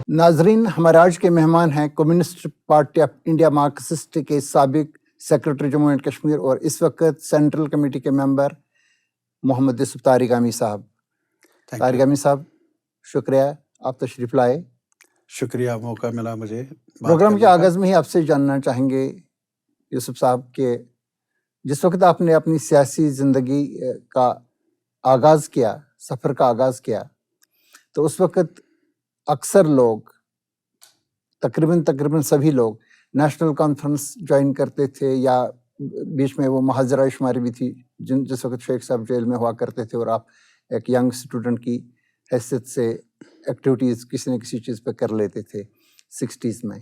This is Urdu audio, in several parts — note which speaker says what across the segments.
Speaker 1: ناظرین، ہمارے آج کے مہمان ہیں communist party of India Marxist کے سابق سیکرٹری جموں اینڈ کشمیر اور اس وقت سینٹرل کمیٹی کے ممبر محمد یوسف طارقامی صاحب۔ طارقامی صاحب، شکریہ آپ تشریف لائے۔
Speaker 2: شکریہ، موقع ملا مجھے
Speaker 1: پروگرام کے آغاز میں ہی آپ سے جاننا چاہیں گے یوسف صاحب کہ جس وقت آپ نے اپنی سیاسی زندگی کا آغاز کیا، سفر کا آغاز کیا، تو اس وقت اکثر لوگ تقریباً سبھی لوگ نیشنل کانفرنس جوائن کرتے تھے، یا بیچ میں وہ محاذرہ شماری بھی تھی جس وقت شیخ صاحب جیل میں ہوا کرتے تھے اور آپ ایک ینگ اسٹوڈنٹ کی حیثیت سے ایکٹیویٹیز کسی نہ کسی چیز پہ کر لیتے تھے 60s میں۔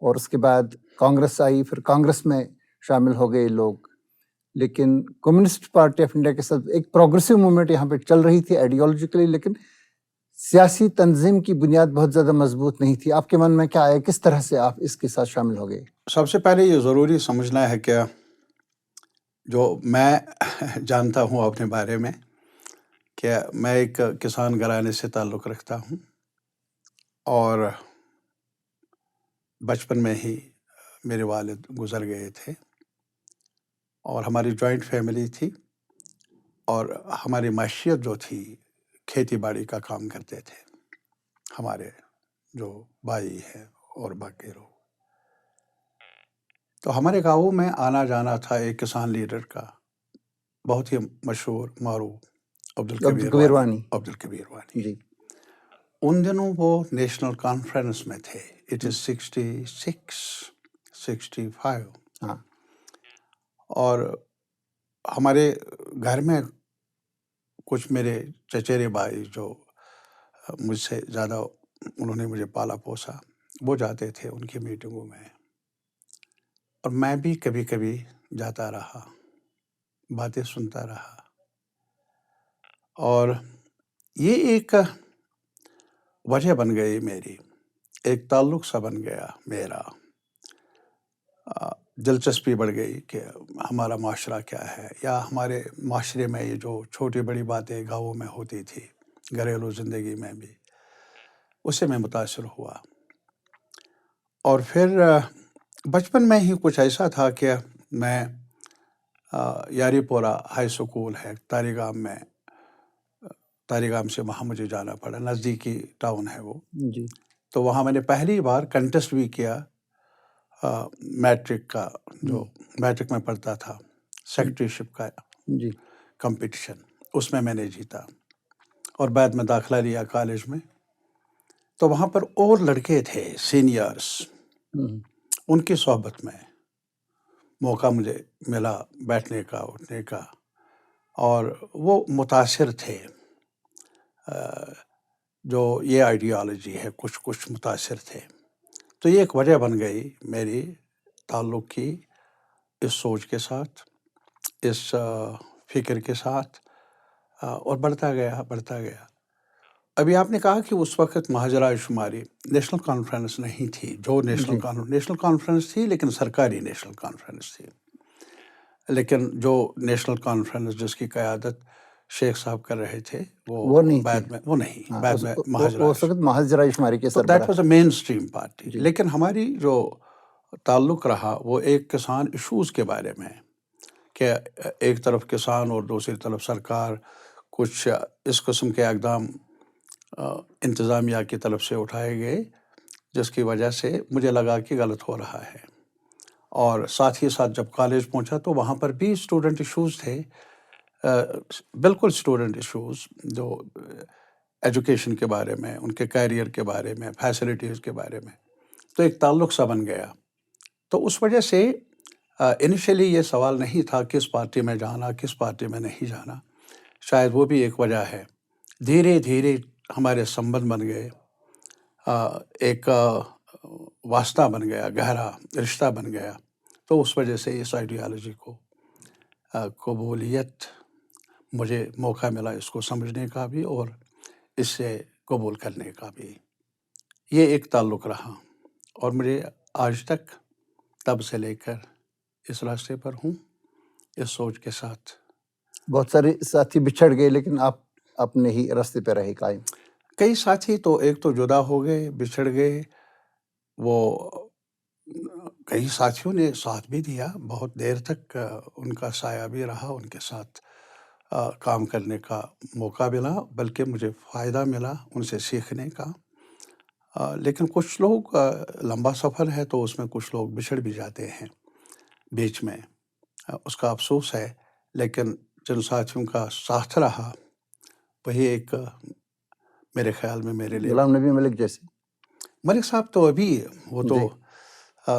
Speaker 1: اور اس کے بعد کانگریس آئی، پھر کانگریس میں شامل ہو گئے لوگ، لیکن کمیونسٹ پارٹی آف انڈیا کے ساتھ ایک پروگریسو موومنٹ یہاں پہ چل رہی تھی آئیڈیالوجیکلی، لیکن سیاسی تنظیم کی بنیاد بہت زیادہ مضبوط نہیں تھی۔ آپ کے من میں کیا آیا، کس طرح سے آپ اس کے ساتھ شامل ہو گئے؟
Speaker 2: سب سے پہلے یہ ضروری سمجھنا ہے کہ جو میں جانتا ہوں اپنے بارے میں کہ میں ایک کسان گھرانے سے تعلق رکھتا ہوں، اور بچپن میں ہی میرے والد گزر گئے تھے، اور ہماری جوائنٹ فیملی تھی، اور ہماری معیشت جو تھی کھیتی باڑی کا کام کرتے تھے ہمارے جو بھائی ہے اور باقی لوگ۔ تو ہمارے گاؤں میں آنا جانا تھا ایک کسان لیڈر کا، بہت ہی مشہور معروف عبدالکبیر وانی۔
Speaker 1: جی،
Speaker 2: ان دنوں وہ نیشنل کانفرنس میں تھے، اٹ از 66 65۔
Speaker 1: ہاں،
Speaker 2: اور ہمارے گھر میں کچھ میرے چچیرے بھائی جو مجھ سے زیادہ انہوں نے مجھے پالا پوسا، وہ جاتے تھے ان کی میٹنگوں میں، اور میں بھی کبھی کبھی جاتا رہا، باتیں سنتا رہا، اور یہ ایک وجہ بن گئی میری، ایک تعلق سا بن گیا میرا، دلچسپی بڑھ گئی کہ ہمارا معاشرہ کیا ہے، یا ہمارے معاشرے میں یہ جو چھوٹی بڑی باتیں گاؤں میں ہوتی تھی، گھریلو زندگی میں بھی، اس سے میں متاثر ہوا۔ اور پھر بچپن میں ہی کچھ ایسا تھا کہ میں یاری پورہ ہائی سکول ہے طارقام میں، طارقام سے وہاں مجھے جانا پڑا، نزدیکی ٹاؤن ہے وہ،
Speaker 1: جی،
Speaker 2: تو وہاں میں نے پہلی بار کنٹیسٹ بھی کیا، میٹرک کا، جو میٹرک میں پڑھتا تھا، سیکرٹری شپ کا
Speaker 1: جی،
Speaker 2: کمپٹیشن، اس میں نے جیتا، اور بعد میں داخلہ لیا کالج میں۔ تو وہاں پر اور لڑکے تھے سینئرس، ان کی صحبت میں موقع مجھے ملا بیٹھنے کا، اٹھنے کا، اور وہ متاثر تھے، جو یہ آئیڈیالوجی ہے کچھ متاثر تھے۔ تو یہ ایک وجہ بن گئی میری تعلق کی اس سوچ کے ساتھ، اس فکر کے ساتھ، اور بڑھتا گیا۔ ابھی آپ نے کہا کہ اس وقت محاذرہ شماری نیشنل کانفرنس نہیں تھی، جو نیشنل کانفرنس تھی، لیکن سرکاری نیشنل کانفرنس تھی، لیکن جو نیشنل کانفرنس جس کی قیادت شیخ صاحب کر رہے تھے، وہ
Speaker 1: نہیں
Speaker 2: بعد
Speaker 1: تھی،
Speaker 2: میں بعد میں
Speaker 1: اس وقت محاذرہ شماری کے
Speaker 2: تو that was a mainstream party.
Speaker 1: جی،
Speaker 2: لیکن ہماری جو تعلق رہا وہ ایک کسان ایشوز کے بارے میں، کہ ایک طرف کسان اور دوسری طرف سرکار، کچھ اس قسم کے اقدام انتظامیہ کی طرف سے اٹھائے گئے، جس کی وجہ سے مجھے لگا کہ غلط ہو رہا ہے۔ اور ساتھ ہی ساتھ جب کالج پہنچا تو وہاں پر بھی اسٹوڈنٹ ایشوز تھے، بالکل اسٹوڈنٹ ایشوز، جو ایجوکیشن کے بارے میں، ان کے کیریئر کے بارے میں، فیسلٹیز کے بارے میں، تو ایک تعلق سا بن گیا۔ تو اس وجہ سے انیشلی یہ سوال نہیں تھا کس پارٹی میں جانا، کس پارٹی میں نہیں جانا، شاید وہ بھی ایک وجہ ہے۔ دھیرے دھیرے ہمارے سمبند بن گئے، ایک واسطہ بن گیا، گہرا رشتہ بن گیا، تو اس وجہ سے اس آئیڈیالوجی کو قبولیت، مجھے موقع ملا اس کو سمجھنے کا بھی اور اس سے قبول کرنے کا بھی۔ یہ ایک تعلق رہا، اور مجھے آج تک تب سے لے کر اس راستے پر ہوں، اس سوچ کے ساتھ۔
Speaker 1: بہت سارے ساتھی بچھڑ گئے، لیکن آپ اپنے ہی راستے پہ رہے قائم۔
Speaker 2: کئی ساتھی تو ایک تو جدا ہو گئے، بچھڑ گئے، وہ کئی ساتھیوں نے ساتھ بھی دیا، بہت دیر تک ان کا سایہ بھی رہا، ان کے ساتھ کام کرنے کا موقع ملا، بلکہ مجھے فائدہ ملا ان سے سیکھنے کا۔ لیکن کچھ لوگ لمبا سفر ہے تو اس میں کچھ لوگ بچھڑ بھی جاتے ہیں بیچ میں، اس کا افسوس ہے، لیکن جن ساتھیوں کا ساتھ رہا وہی ایک میرے خیال میں میرے لیے
Speaker 1: غلام نبی ملک جیسے
Speaker 2: ملک صاحب تو ابھی وہ تو
Speaker 1: جی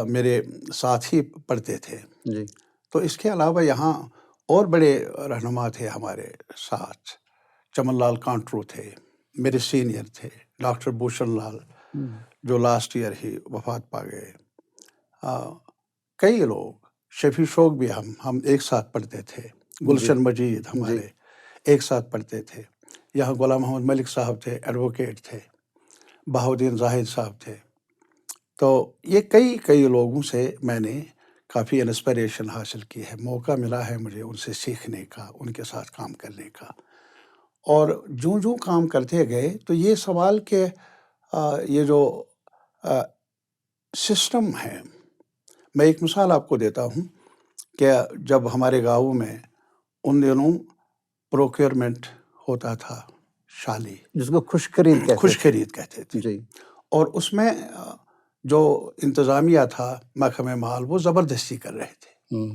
Speaker 2: میرے ساتھ ہی پڑھتے تھے،
Speaker 1: جی
Speaker 2: تو اس کے علاوہ یہاں اور بڑے رہنما تھے ہمارے ساتھ۔ چمن لال کانٹرو تھے، میرے سینئر تھے، ڈاکٹر بھوشن لال جو لاسٹ ایئر ہی وفات پا گئے، کئی لوگ، شفیع شوق بھی ہم ایک ساتھ پڑھتے تھے، گلشن مجید ہمارے ایک ساتھ پڑھتے تھے، یہاں غلام محمد ملک صاحب تھے، ایڈوکیٹ تھے، بہاؤدین زاہد صاحب تھے۔ تو یہ کئی لوگوں سے میں نے کافی انسپریشن حاصل کی ہے، موقع ملا ہے مجھے ان سے سیکھنے کا، ان کے ساتھ کام کرنے کا۔ اور جو کام کرتے گئے تو یہ سوال کہ یہ جو سسٹم ہے، میں ایک مثال آپ کو دیتا ہوں کہ جب ہمارے گاؤں میں ان دنوں پروکیورمنٹ ہوتا تھا، شالی
Speaker 1: جس کو خوش خرید کہتے
Speaker 2: خوش خرید کہتے تھے،
Speaker 1: جی
Speaker 2: اور اس میں جو انتظامیہ تھا محکمہ مال وہ زبردستی کر رہے تھے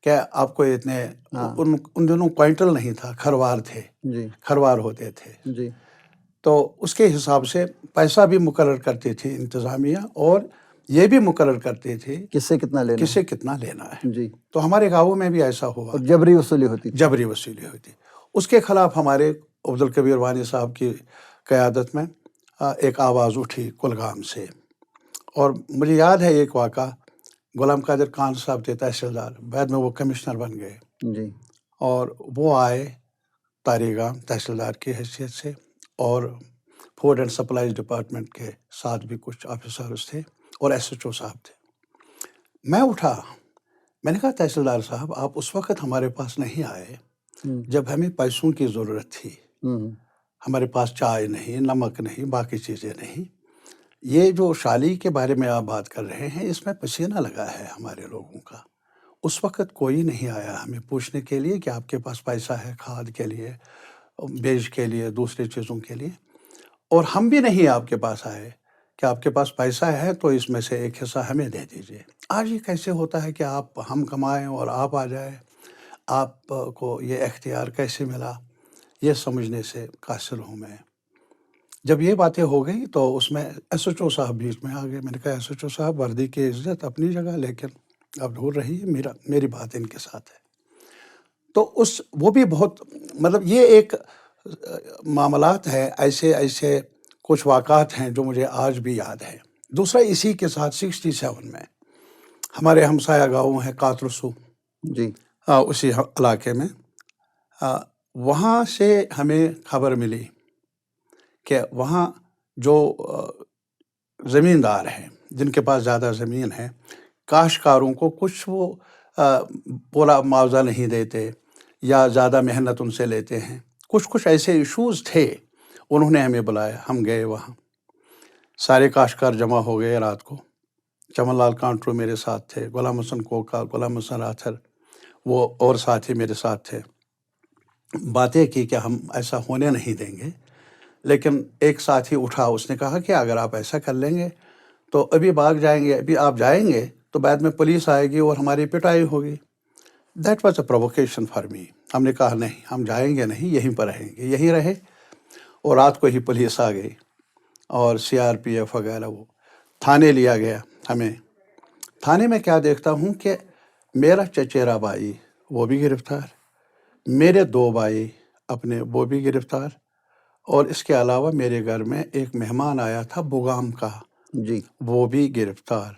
Speaker 2: کہ آپ کو اتنے ان دنوں کوئنٹل نہیں تھا، کھروار تھے،
Speaker 1: جی
Speaker 2: کھروار ہوتے تھے،
Speaker 1: جی
Speaker 2: تو اس کے حساب سے پیسہ بھی مقرر کرتے تھے انتظامیہ، اور یہ بھی مقرر کرتے تھے
Speaker 1: کس سے کتنا لینا
Speaker 2: کسے کتنا لینا ہے۔
Speaker 1: جی
Speaker 2: تو ہمارے گاؤں میں بھی ایسا ہوا،
Speaker 1: اور جبری وصولی ہوتی تھی
Speaker 2: جبری وصولی ہوئی تھی۔ اس کے خلاف ہمارے عبدالکبیر وانی صاحب کی قیادت میں ایک آواز اٹھی کلگام سے، اور مجھے یاد ہے ایک واقعہ، غلام قادر خان صاحب تھے تحصیلدار، بعد میں وہ کمشنر بن گئے،
Speaker 1: جی
Speaker 2: اور وہ آئے تاریگام تحصیلدار کی حیثیت سے، اور فوڈ اینڈ سپلائز ڈپارٹمنٹ کے ساتھ بھی کچھ آفیسرز تھے، اور ایس ایچ او صاحب تھے۔ میں اٹھا، میں نے کہا تحصیلدار صاحب آپ اس وقت ہمارے پاس نہیں آئے جب ہمیں پیسوں کی ضرورت تھی، ہمارے پاس چائے نہیں، نمک نہیں، باقی چیزیں نہیں۔ یہ جو شالی کے بارے میں آپ بات کر رہے ہیں، اس میں پسینہ لگا ہے ہمارے لوگوں کا۔ اس وقت کوئی نہیں آیا ہمیں پوچھنے کے لیے کہ آپ کے پاس پیسہ ہے کھاد کے لیے، بیج کے لیے، دوسری چیزوں کے لیے، اور ہم بھی نہیں آپ کے پاس آئے کہ آپ کے پاس پیسہ ہے تو اس میں سے ایک حصہ ہمیں دے دیجیے۔ آج یہ کیسے ہوتا ہے کہ ہم کمائیں اور آپ آ جائیں، آپ کو یہ اختیار کیسے ملا، یہ سمجھنے سے قاصر ہوں میں۔ جب یہ باتیں ہو گئی تو اس میں ایس ایچ او صاحب بیچ میں آ گئے۔ میں نے کہا ایس ایچ او صاحب، وردی کی عزت اپنی جگہ، لیکن اب دور رہیے، میری بات ان کے ساتھ ہے۔ تو وہ بھی بہت، مطلب یہ ایک معاملات ہیں، ایسے کچھ واقعات ہیں جو مجھے آج بھی یاد ہے۔ دوسرا اسی کے ساتھ 67 میں ہمارے ہمسایہ گاؤں ہے کاترسو،
Speaker 1: جی
Speaker 2: اسی علاقے میں، وہاں سے ہمیں خبر ملی کہ وہاں جو زمیندار ہیں، جن کے پاس زیادہ زمین ہے، کاشتکاروں کو کچھ وہ پورا معاوضہ نہیں دیتے یا زیادہ محنت ان سے لیتے ہیں، کچھ ایسے ایشوز تھے۔ انہوں نے ہمیں بلایا، ہم گئے وہاں، سارے کاشتکار جمع ہو گئے رات کو، چمن لال کانٹرو میرے ساتھ تھے، غلام حسن کوکا، غلام حسن راتھر، وہ اور ساتھی میرے ساتھ تھے۔ باتیں کی کہ ہم ایسا ہونے نہیں دیں گے، لیکن ایک ساتھی اٹھا، اس نے کہا کہ اگر آپ ایسا کر لیں گے تو ابھی بھاگ جائیں گے، ابھی آپ جائیں گے تو بعد میں پولیس آئے گی اور ہماری پٹائی ہوگی۔ That was a provocation for me. ہم نے کہا نہیں، ہم جائیں گے نہیں، یہیں پر رہیں گے، یہیں رہے، اور رات کو ہی پولیس آ گئی اور سی آر پی ایف وغیرہ، وہ تھانے لیا گیا ہمیں۔ تھانے میں کیا دیکھتا ہوں کہ میرا چچیرا بھائی وہ بھی گرفتار، میرے 2 بھائی اپنے وہ بھی گرفتار، اور اس کے علاوہ میرے گھر میں ایک مہمان آیا تھا بغام کا،
Speaker 1: جی
Speaker 2: وہ بھی گرفتار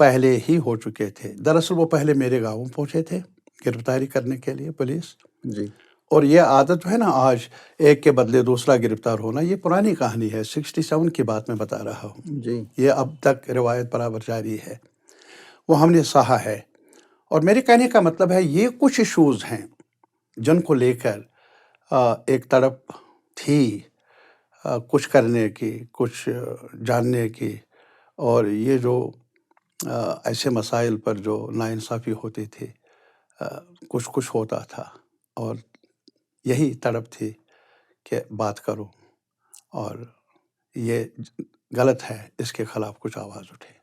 Speaker 2: پہلے ہی ہو چکے تھے۔ دراصل وہ پہلے میرے گاؤں پہنچے تھے گرفتاری کرنے کے لیے پولیس،
Speaker 1: جی
Speaker 2: اور یہ عادت جو ہے نا آج ایک کے بدلے دوسرا گرفتار ہونا، یہ پرانی کہانی ہے، 67 کی بات میں بتا رہا ہوں،
Speaker 1: جی
Speaker 2: یہ اب تک روایت برابر جاری ہے، وہ ہم نے سہا ہے۔ اور میرے کہنے کا مطلب ہے یہ کچھ ایشوز ہیں جن کو لے کر ایک طرف تھی کچھ کرنے کی، کچھ جاننے کی، اور یہ جو ایسے مسائل پر جو ناانصافی ہوتی تھی، کچھ ہوتا تھا، اور یہی تڑپ تھی کہ بات کرو اور یہ غلط ہے، اس کے خلاف کچھ آواز اٹھے۔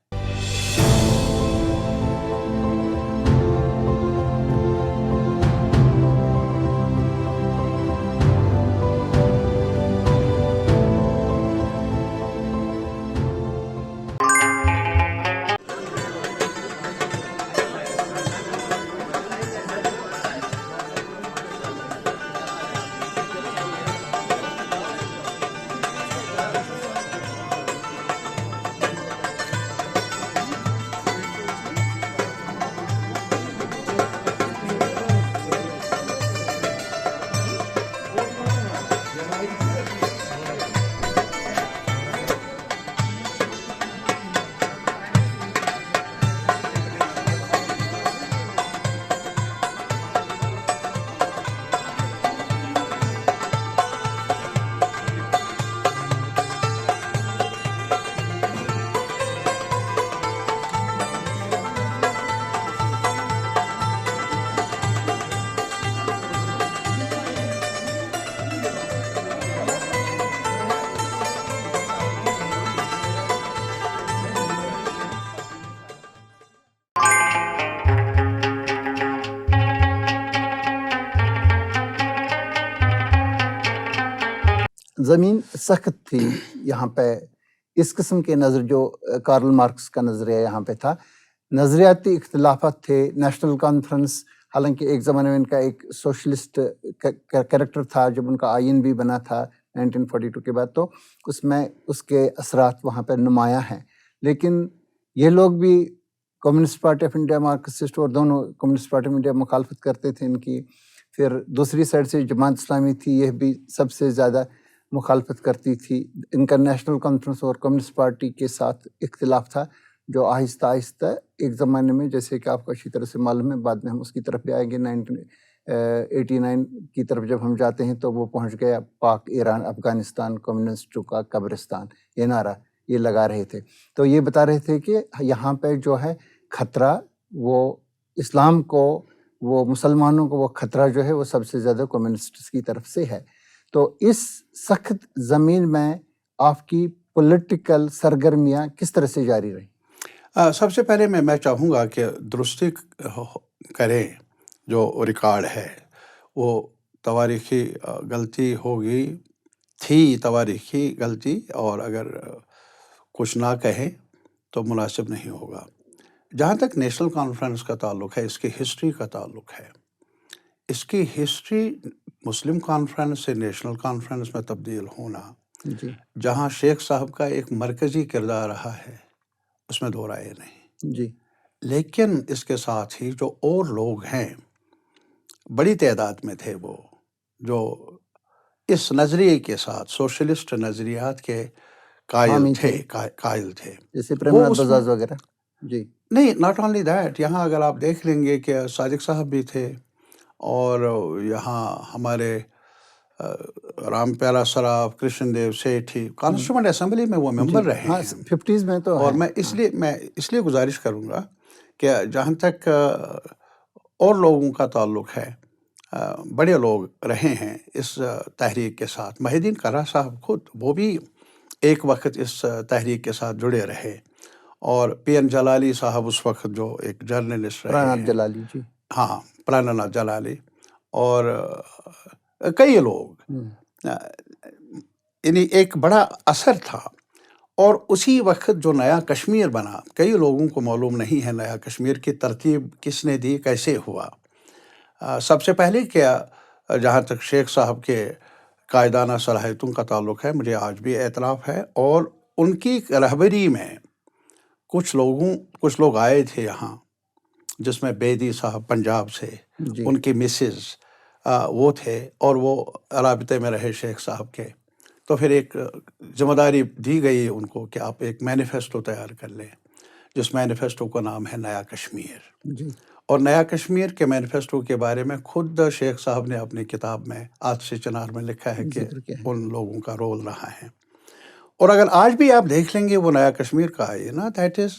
Speaker 1: زمین سخت تھی یہاں پہ، اس قسم کے نظر جو کارل مارکس کا نظریہ یہاں پہ تھا، نظریاتی اختلافات تھے۔ نیشنل کانفرنس، حالانکہ ایک زمانے میں ان کا ایک سوشلسٹ کریکٹر تھا، جب ان کا آئین بھی بنا تھا 1942 کے بعد، تو اس میں اس کے اثرات وہاں پہ نمایاں ہیں، لیکن یہ لوگ بھی communist party of India, Marxist, اور دونوں کمیونسٹ پارٹی آف انڈیا مخالفت کرتے تھے ان کی۔ پھر دوسری سائڈ سے جماعت اسلامی تھی، یہ بھی سب سے زیادہ مخالفت کرتی تھی۔ ان کا نیشنل کانفرنس اور کمیونسٹ پارٹی کے ساتھ اختلاف تھا، جو آہستہ آہستہ ایک زمانے میں، جیسے کہ آپ کو اچھی طرح سے معلوم ہے، بعد میں ہم اس کی طرف بھی آئیں گے، 1989 کی طرف جب ہم جاتے ہیں تو وہ پہنچ گیا پاک ایران افغانستان کمیونسٹ کا قبرستان، یہ نعرہ یہ لگا رہے تھے۔ تو یہ بتا رہے تھے کہ یہاں پہ جو ہے خطرہ، وہ اسلام کو، وہ مسلمانوں کو، وہ خطرہ جو ہے وہ سب سے زیادہ کمیونسٹ کی طرف سے ہے۔ تو اس سخت زمین میں آپ کی پولیٹیکل سرگرمیاں کس طرح سے جاری رہیں؟
Speaker 2: سب سے پہلے میں چاہوں گا کہ درستی کریں، جو ریکارڈ ہے وہ تواریخی غلطی ہوگی، تھی تواریخی غلطی، اور اگر کچھ نہ کہیں تو مناسب نہیں ہوگا۔ جہاں تک نیشنل کانفرنس کا تعلق ہے، اس کی ہسٹری کا تعلق ہے، اس کی ہسٹری مسلم کانفرنس سے نیشنل کانفرنس میں تبدیل ہونا،
Speaker 1: جی
Speaker 2: جہاں شیخ صاحب کا ایک مرکزی کردار رہا ہے، اس میں دو رائے نہیں۔
Speaker 1: جی
Speaker 2: لیکن اس کے ساتھ ہی جو اور لوگ ہیں، بڑی تعداد میں تھے وہ، جو اس نظریے کے ساتھ، سوشلسٹ نظریات کے قائل تھے،
Speaker 1: جیسے پریم بزاز وغیرہ۔ جی
Speaker 2: نہیں، ناٹ اونلی دیٹ، یہاں اگر آپ دیکھ لیں گے کہ صادق صاحب بھی تھے، اور یہاں ہمارے رام پیارا سراف، کرشن دیو سیٹھی، کانسٹیٹیوئنٹ اسمبلی میں وہ ممبر رہے
Speaker 1: ہاں،
Speaker 2: ہیں۔
Speaker 1: 50s میں تو
Speaker 2: اور
Speaker 1: ہیں۔
Speaker 2: میں اس لیے گزارش کروں گا کہ جہاں تک اور لوگوں کا تعلق ہے، بڑے لوگ رہے ہیں اس تحریک کے ساتھ۔ محی الدین کرا صاحب خود، وہ بھی ایک وقت اس تحریک کے ساتھ جڑے رہے، اور پی این جلالی صاحب اس وقت جو ایک جرنلسٹ رہے
Speaker 1: پراناتھ
Speaker 2: ہیں،
Speaker 1: جلالی جی،
Speaker 2: ہاں، پراناتھ جلالی، اور کئی لوگ، یعنی ایک بڑا اثر تھا۔ اور اسی وقت جو نیا کشمیر بنا، کئی لوگوں کو معلوم نہیں ہے نیا کشمیر کی ترتیب کس نے دی، کیسے ہوا۔ سب سے پہلے کیا، جہاں تک شیخ صاحب کے قائدانہ صلاحیتوں کا تعلق ہے، مجھے آج بھی اعتراف ہے، اور ان کی رہبری میں کچھ لوگ آئے تھے یہاں، جس میں بیدی صاحب پنجاب سے، ان کی مسز وہ تھے، اور وہ رابطے میں رہے شیخ صاحب کے۔ تو پھر ایک ذمہ داری دی گئی ان کو کہ آپ ایک مینیفیسٹو تیار کر لیں، جس مینیفیسٹو کا نام ہے نیا کشمیر.
Speaker 1: جی
Speaker 2: اور نیا کشمیر کے مینیفیسٹو کے بارے میں خود شیخ صاحب نے اپنی کتاب میں آج سے چنار میں لکھا ہے کہ
Speaker 1: ذکر کیا ہے.
Speaker 2: ان لوگوں کا رول رہا ہے. اور اگر آج بھی آپ دیکھ لیں گے وہ نیا کشمیر کا ہے نا، that is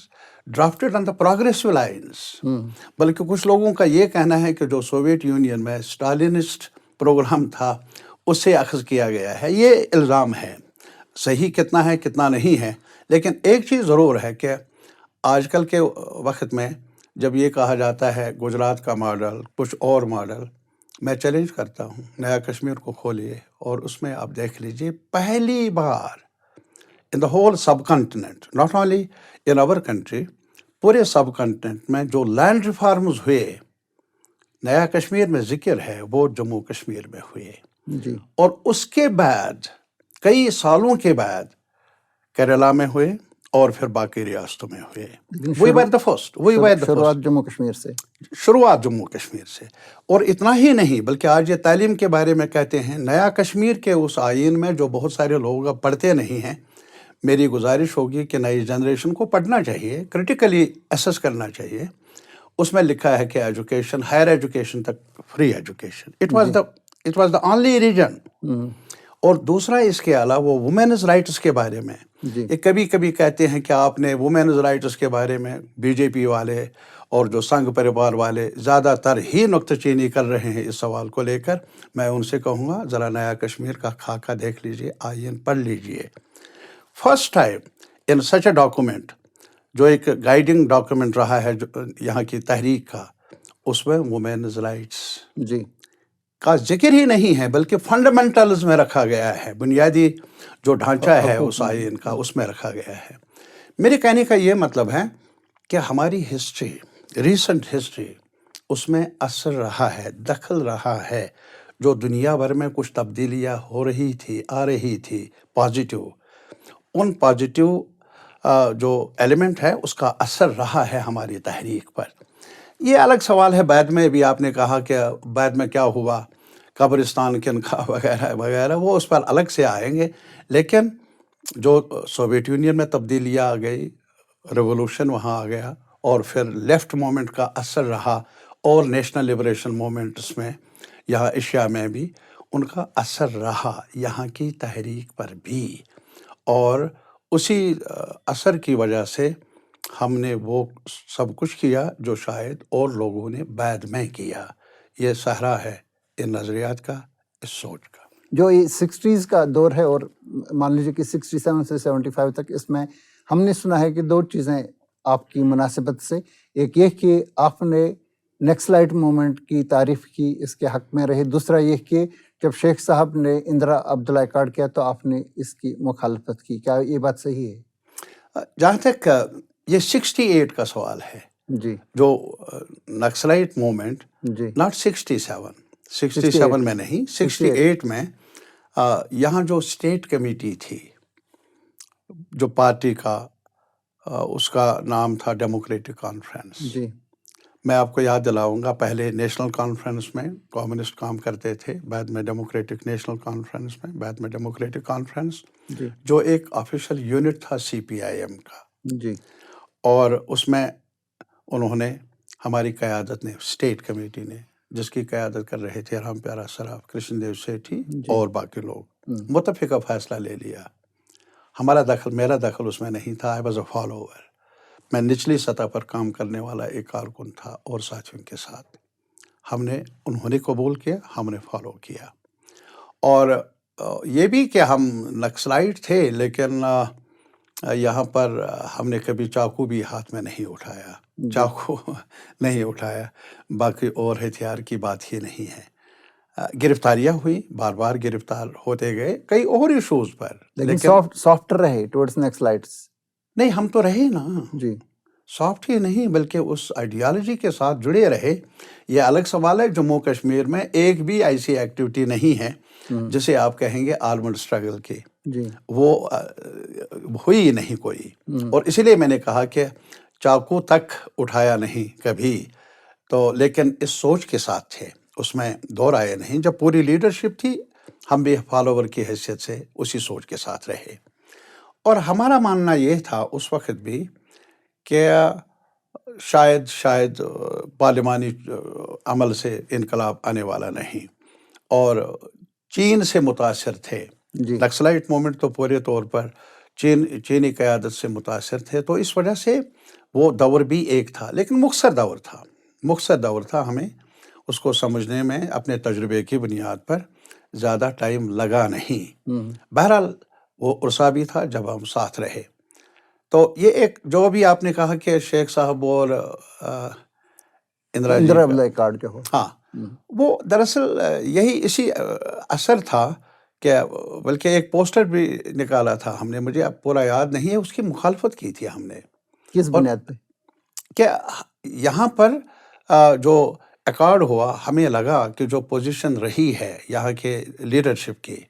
Speaker 2: drafted on the progressive lines. بلکہ کچھ لوگوں کا یہ کہنا ہے کہ جو سوویت یونین میں اسٹالینسٹ پروگرام تھا اس سے اخذ کیا گیا ہے. یہ الزام ہے، صحیح کتنا ہے کتنا نہیں ہے. لیکن ایک چیز ضرور ہے کہ آج کل کے وقت میں جب یہ کہا جاتا ہے گجرات کا ماڈل کچھ اور ماڈل، میں چیلنج کرتا ہوں، نیا کشمیر کو کھولیے اور اس میں آپ دیکھ لیجئے پہلی بار in the whole subcontinent, not only in our country, پورے سب کنٹیننٹ میں جو لینڈ ریفارمز ہوئے نیا کشمیر میں ذکر ہے وہ جموں کشمیر میں ہوئے.
Speaker 1: جی
Speaker 2: اور اس کے بعد کئی سالوں کے بعد کیرلا میں ہوئے اور پھر باقی ریاستوں میں ہوئے. وی ور دا فرسٹ، وی ور دا
Speaker 1: شروعات
Speaker 2: فرسٹ.
Speaker 1: جموں کشمیر سے.
Speaker 2: شروعات جموں کشمیر سے. اور اتنا ہی نہیں بلکہ آج یہ تعلیم کے بارے میں کہتے ہیں نیا کشمیر کے اس آئین میں جو بہت سارے لوگ اب پڑھتے نہیں ہیں، میری گزارش ہوگی کہ نئی جنریشن کو پڑھنا چاہیے، کرٹیکلی ایسس کرنا چاہیے. اس میں لکھا ہے کہ ایجوکیشن، ہائر ایجوکیشن تک free education. It was the only region. اور دوسرا اس کے علاوہ وہ وومینز رائٹس کے بارے میں یہ کبھی کبھی کہتے ہیں کہ آپ نے وومینز رائٹس کے بارے میں بی جے پی والے اور جو سنگھ پریوار والے زیادہ تر ہی نکتہ چینی کر رہے ہیں اس سوال کو لے کر. میں ان سے کہوں گا ذرا نیا کشمیر کا خاکہ دیکھ لیجئے، آئین پڑھ لیجئے. First time in such a document جو ایک گائیڈنگ ڈاکومنٹ رہا ہے یہاں کی تحریک کا، اس میں وومینز رائٹس
Speaker 1: جی
Speaker 2: کا ذکر ہی نہیں ہے بلکہ فنڈامنٹلز میں رکھا گیا ہے. بنیادی جو ڈھانچہ ہے اس آئین کا اس میں رکھا گیا ہے. میرے کہنے کا یہ مطلب ہے کہ ہماری ہسٹری، ریسنٹ ہسٹری، اس میں اثر رہا ہے، دخل رہا ہے. جو دنیا بھر میں کچھ تبدیلیاں ہو رہی تھی، آ رہی تھی پازیٹیو، ان پازیٹیو جو ایلیمنٹ ہے اس کا اثر رہا ہے ہماری تحریک پر. یہ الگ سوال ہے، بعد میں بھی آپ نے کہا کہ بعد میں کیا ہوا، قبرستان کن کا وغیرہ وغیرہ، وہ اس پر الگ سے آئیں گے. لیکن جو سوویت یونین میں تبدیلیاں آ گئی، ریولوشن وہاں آ گیا، اور پھر لیفٹ مومنٹ کا اثر رہا، اور نیشنل لبریشن مومنٹس میں یہاں ایشیا میں بھی ان کا اثر رہا یہاں کی تحریک پر بھی. اور اسی اثر کی وجہ سے ہم نے وہ سب کچھ کیا جو شاید اور لوگوں نے بعد میں کیا. یہ صحرا ہے ان نظریات کا، اس سوچ کا.
Speaker 1: جو یہ 60s کا دور ہے، اور مان لیجیے کہ 67 سے 75 تک، اس میں ہم نے سنا ہے کہ دو چیزیں آپ کی مناسبت سے، ایک یہ کہ آپ نے نیکسلائٹ موومنٹ کی تعریف کی، اس کے حق میں رہے. دوسرا یہ کہ جب شیخ صاحب نے اندرا عبداللہ ایکارڈ کیا تو آپ نے اس کی مخالفت کی. کیا یہ بات صحیح ہے؟
Speaker 2: جہاں تک یہ 68 کا سوال ہے،
Speaker 1: جی
Speaker 2: جو نکسلائٹ موومنٹ،
Speaker 1: جی
Speaker 2: ناٹ 67 میں نہیں، 68 میں یہاں جو اسٹیٹ کمیٹی تھی جو پارٹی کا، اس کا نام تھا ڈیموکریٹک کانفرنس.
Speaker 1: جی
Speaker 2: میں آپ کو یاد دلاؤں گا، پہلے نیشنل کانفرنس میں کمیونسٹ کام کرتے تھے، بعد میں ڈیموکریٹک نیشنل کانفرنس میں، بعد میں ڈیموکریٹک کانفرنس،
Speaker 1: جی
Speaker 2: جو ایک آفیشیل یونٹ تھا CPIM کا.
Speaker 1: جی
Speaker 2: اور اس میں انہوں نے، ہماری قیادت نے، اسٹیٹ کمیٹی نے، جس کی قیادت کر رہے تھے رام پیارا سراف، کرشن دیو سیٹھی اور باقی لوگ، متفقہ فیصلہ لے لیا. ہمارا دخل، میرا دخل اس میں نہیں تھا. I was a follower. میں نچلی سطح پر کام کرنے والا ایک کارکن تھا اور ساتھیوں کے ساتھ. انہوں نے قبول کیا، ہم نے فالو کیا. اور یہ بھی کہ ہم نکسلائٹ تھے، لیکن یہاں پر ہم نے کبھی چاقو بھی ہاتھ میں نہیں اٹھایا، چاقو نہیں اٹھایا. باقی اور ہتھیار کی بات ہی نہیں ہے. گرفتاریاں ہوئی، بار بار گرفتار ہوتے گئے کئی اور ایشوز پر.
Speaker 1: لیکن سافٹ رہے ٹورڈز نیکسلائٹس.
Speaker 2: نہیں، ہم تو رہے نا،
Speaker 1: جی
Speaker 2: سافٹ ہی نہیں بلکہ اس آئیڈیالوجی کے ساتھ جڑے رہے. یہ الگ سوال ہے، جموں کشمیر میں ایک بھی ایسی ایکٹیویٹی نہیں ہے جسے آپ کہیں گے آرمڈ اسٹرگل کی،
Speaker 1: جی
Speaker 2: وہ ہوئی نہیں کوئی. اور اسی لیے میں نے کہا کہ چاقو تک اٹھایا نہیں کبھی. تو لیکن اس سوچ کے ساتھ تھے، اس میں دور آئے نہیں. جب پوری لیڈرشپ تھی، ہم بھی فالوور کی حیثیت سے اسی سوچ کے ساتھ رہے. اور ہمارا ماننا یہ تھا اس وقت بھی کہ شاید پارلیمانی عمل سے انقلاب آنے والا نہیں، اور چین سے متاثر تھے.
Speaker 1: جی
Speaker 2: نکسلائٹ موومنٹ تو پورے طور پر چینی قیادت سے متاثر تھے، تو اس وجہ سے وہ دور بھی ایک تھا، لیکن مختصر دور تھا. ہمیں اس کو سمجھنے میں اپنے تجربے کی بنیاد پر زیادہ ٹائم لگا نہیں. بہرحال وہ عرصہ بھی تھا جب ہم ساتھ رہے. تو یہ ایک جو بھی آپ نے کہا کہ شیخ صاحب اور اندرا جی
Speaker 1: اندرا
Speaker 2: کا،
Speaker 1: بلائی کارڈ جو ہو،
Speaker 2: ہاں، وہ دراصل یہی اسی اثر تھا کہ بلکہ ایک پوسٹر بھی نکالا تھا ہم نے، مجھے اب پورا یاد نہیں ہے، اس کی مخالفت کی تھی ہم نے.
Speaker 1: کس
Speaker 2: اور
Speaker 1: بنیاد پہ؟
Speaker 2: کہ یہاں پر جو ایکارڈ ہوا، ہمیں لگا کہ جو پوزیشن رہی ہے یہاں کے لیڈرشپ کی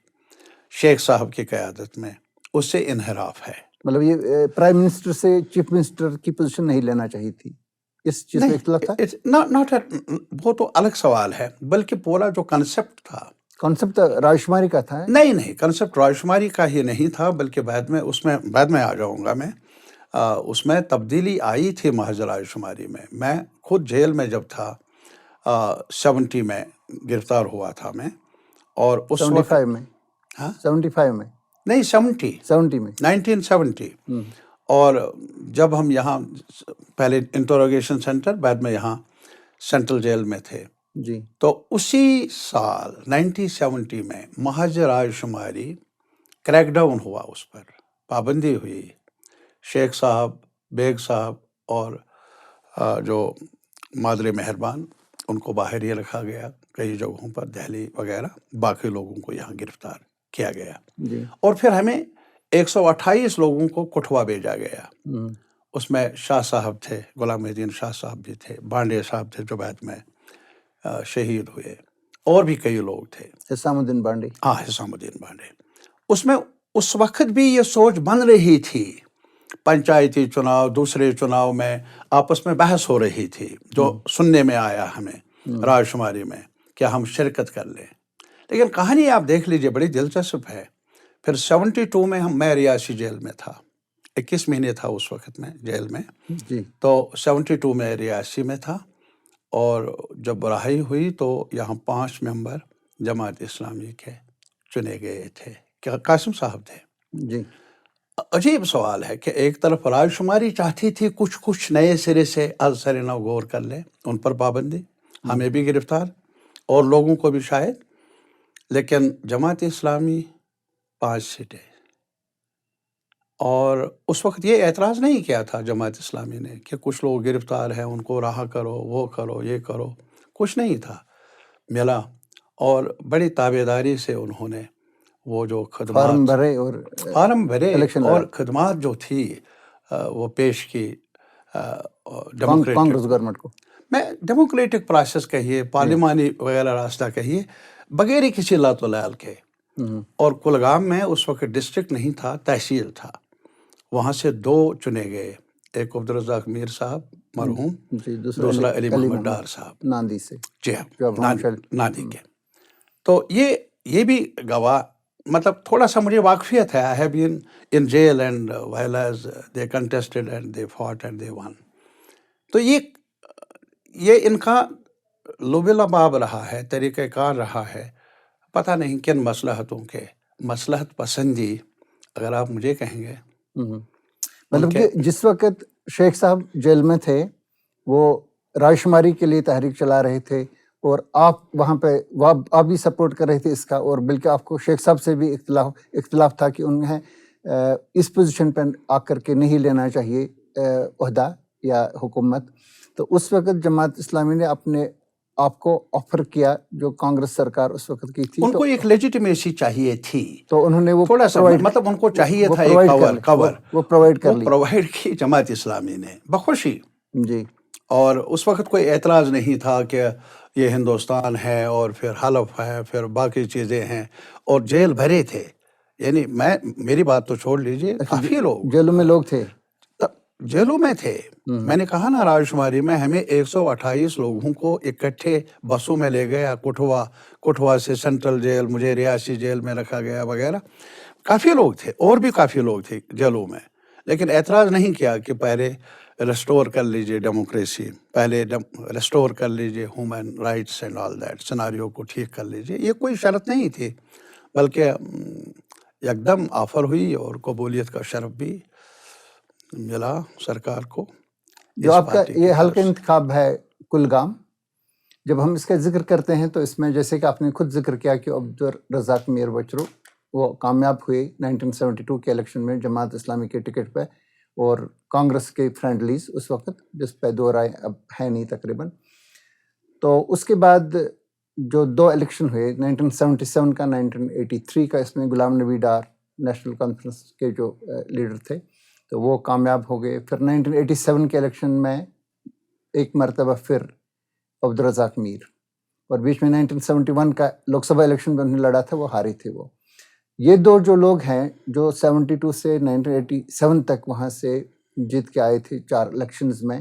Speaker 2: شیخ صاحب کی قیادت میں، اس سے انحراف ہے.
Speaker 1: مطلب یہ پرائم منسٹر سے چیف منسٹر کی پوزیشن نہیں لینا چاہیے تھی، اس چیز پہ اختلاف تھا؟
Speaker 2: نہیں، وہ تو الگ سوال ہے، بلکہ پورا جو کنسپٹ تھا،
Speaker 1: کانسیپٹ رائے شماری کا تھا.
Speaker 2: نہیں، کنسپٹ رائے شماری کا ہی نہیں تھا، بلکہ بعد میں آ جاؤں گا میں. اس میں تبدیلی آئی تھی محض رائے شماری میں. میں خود جیل میں جب تھا 70 میں گرفتار ہوا تھا میں، اور اس وقت
Speaker 1: 75 میں،
Speaker 2: ہاں
Speaker 1: 75 میں
Speaker 2: نہیں 70
Speaker 1: میں
Speaker 2: 1970. اور جب ہم یہاں پہلے انٹروگیشن سینٹر، بعد میں یہاں سینٹرل جیل میں تھے،
Speaker 1: جی
Speaker 2: تو اسی سال 1970 میں محض رائے شماری کریک ڈاؤن ہوا، اس پر پابندی ہوئی. شیخ صاحب، بیگ صاحب اور جو مادر مہربان، ان کو باہر ہی رکھا گیا کئی جگہوں پر، دہلی وغیرہ. باقی لوگوں کو یہاں گرفتار کیا گیا،
Speaker 1: جی
Speaker 2: اور پھر ہمیں 128 لوگوں کو کٹھوا بھیجا گیا. اس میں شاہ صاحب تھے، غلام الدین شاہ صاحب بھی تھے، بانڈے صاحب تھے جو بعد میں شہید ہوئے، اور بھی کئی لوگ تھے.
Speaker 1: حسام الدین بانڈی.
Speaker 2: ہاں، حسام الدین بانڈے. اس میں اس وقت بھی یہ سوچ بن رہی تھی، پنچایتی چناؤ، دوسرے چناؤ میں آپس میں بحث ہو رہی تھی، جو سننے میں آیا ہمیں رائے شماری میں، کہ ہم شرکت کر لیں. لیکن کہانی آپ دیکھ لیجئے، بڑی دلچسپ ہے. پھر 72 میں میں ریاسی جیل میں تھا، 21 مہینے تھا اس وقت میں جیل میں.
Speaker 1: جی
Speaker 2: تو 72 میں ریاسی میں تھا، اور جب رہائی ہوئی تو یہاں 5 ممبر جماعت اسلامی کے چنے گئے تھے، کہ قاسم صاحب تھے.
Speaker 1: جی
Speaker 2: عجیب سوال ہے کہ ایک طرف رائے شماری چاہتی تھی کچھ نئے سرے سے از سر نو غور کر لیں، ان پر پابندی، ہمیں بھی گرفتار اور لوگوں کو بھی شاید. لیکن جماعت اسلامی 5 سیٹیں، اور اس وقت یہ اعتراض نہیں کیا تھا جماعت اسلامی نے کہ کچھ لوگ گرفتار ہیں، ان کو رہا کرو، وہ کرو، یہ کرو. کچھ نہیں تھا، ملا. اور بڑی تابعداری سے انہوں نے وہ جو
Speaker 1: فارم
Speaker 2: خدمات،
Speaker 1: بھرے اور
Speaker 2: فارم بھرے
Speaker 1: الیکشن
Speaker 2: اور
Speaker 1: لڑا.
Speaker 2: خدمات جو تھی وہ پیش کی
Speaker 1: کانگریس گورنمنٹ کو.
Speaker 2: میں ڈیموکریٹک پروسیس کہیے، پارلیمانی وغیرہ راستہ کہیے، بغیر ہی کسی لات و لال کے. اور کلگام میں اس وقت ڈسٹرکٹ نہیں تھا، تحصیل تھا. وہاں سے 2 چنے گئے، ایک عبدالرزاق میر صاحب مرحوم،
Speaker 1: جی
Speaker 2: دوسرا علی محمد ڈار صاحب،
Speaker 1: ناندی سے.
Speaker 2: جی ہاں، نادی کے. تو یہ بھی گواہ، مطلب تھوڑا سا مجھے واقفیت ہے. I have been in jail and while as they contested and they fought and they won. تو یہ ان کا لب لباب رہا ہے، طریقہ کار رہا ہے. پتہ نہیں کن مصلحتوں کے، مصلحت پسندی اگر آپ مجھے کہیں گے.
Speaker 1: مطلب کہ جس وقت شیخ صاحب جیل میں تھے، وہ رائے شماری کے لیے تحریک چلا رہے تھے، اور آپ وہاں پہ آپ بھی سپورٹ کر رہے تھے اس کا، اور بلکہ آپ کو شیخ صاحب سے بھی اختلاف تھا کہ انہیں اس پوزیشن پہ آ کر کے نہیں لینا چاہیے عہدہ یا حکومت. تو اس وقت جماعت اسلامی نے آپ کو آفر کیا، جو کانگریس سرکار اس وقت کی تھی،
Speaker 2: ان کو ایک لیجیٹیمیسی چاہیے تھی،
Speaker 1: تو انہوں نے وہ
Speaker 2: تھوڑا سا، مطلب ان کو چاہیے تھا ایک کور،
Speaker 1: وہ پرووائڈ
Speaker 2: کی جماعت اسلامی نے بخوشی.
Speaker 1: جی.
Speaker 2: اور اس وقت کوئی اعتراض نہیں تھا کہ یہ ہندوستان ہے، اور پھر حلف ہے، پھر باقی چیزیں ہیں، اور جیل بھرے تھے. یعنی میری بات تو چھوڑ لیجئے، کافی لوگ
Speaker 1: جیلوں میں لوگ تھے،
Speaker 2: جیلوں میں تھے. میں نے کہا نا، رائے شماری میں ہمیں 128 لوگوں کو اکٹھے بسوں میں لے گیا، کٹھوا سے سینٹرل جیل، مجھے ریاسی جیل میں رکھا گیا وغیرہ. کافی لوگ تھے، اور بھی کافی لوگ تھے جیلوں میں. لیکن اعتراض نہیں کیا کہ پہلے ریسٹور کر لیجیے ڈیموکریسی، پہلے ریسٹور کر لیجیے human rights and all that, scenario کو ٹھیک کر لیجیے. یہ کوئی شرط نہیں تھی، بلکہ یکدم آفر ہوئی اور قبولیت کا شرف بھی ملا سرکار کو.
Speaker 1: جو آپ کا یہ حلقہ انتخاب ہے کلگام، جب ہم اس کا ذکر کرتے ہیں تو اس میں جیسے کہ آپ نے خود ذکر کیا کہ عبدالرزاق میر بچرو وہ کامیاب ہوئے 1972 کے الیکشن میں جماعت اسلامی کے ٹکٹ پہ، اور کانگریس کے فرینڈلیز اس وقت، جس پہ دو رائے اب ہے نہیں تقریباً. تو اس کے بعد جو دو الیکشن ہوئے 1977 کا 1983 کا، اس میں غلام نبی ڈار نیشنل کانفرنس کے جو لیڈر تھے تو وہ کامیاب ہو گئے. پھر 1987 کے الیکشن میں ایک مرتبہ پھر عبدالرزاق میر، اور بیچ میں 1971 کا لوک سبھا الیکشن میں انہوں نے لڑا تھا، وہ ہاری تھے. وہ یہ دو جو لوگ ہیں جو 72 سے 1987 تک وہاں سے جیت کے آئے تھے 4 الیکشنز میں،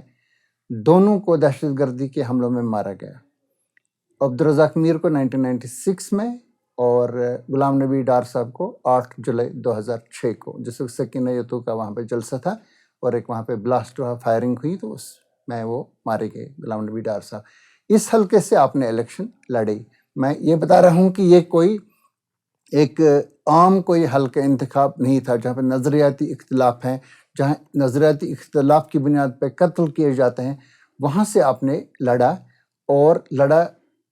Speaker 1: دونوں کو دہشت گردی کے حملوں میں مارا گیا. عبدالرزاق میر کو 1996 میں اور غلام نبی ڈار صاحب کو 8 جولائی 2006 کو، جس وقت سکینہ یتو کا وہاں پہ جلسہ تھا اور ایک وہاں پہ بلاسٹ ہوا، فائرنگ ہوئی، تو اس میں وہ مارے گئے غلام نبی ڈار صاحب. اس حلقے سے آپ نے الیکشن لڑی. میں یہ بتا رہا ہوں کہ یہ کوئی ایک عام کوئی حلقہ انتخاب نہیں تھا جہاں پہ نظریاتی اختلاف ہیں، جہاں نظریاتی اختلاف کی بنیاد پہ قتل کیے جاتے ہیں. وہاں سے آپ نے لڑا، اور لڑا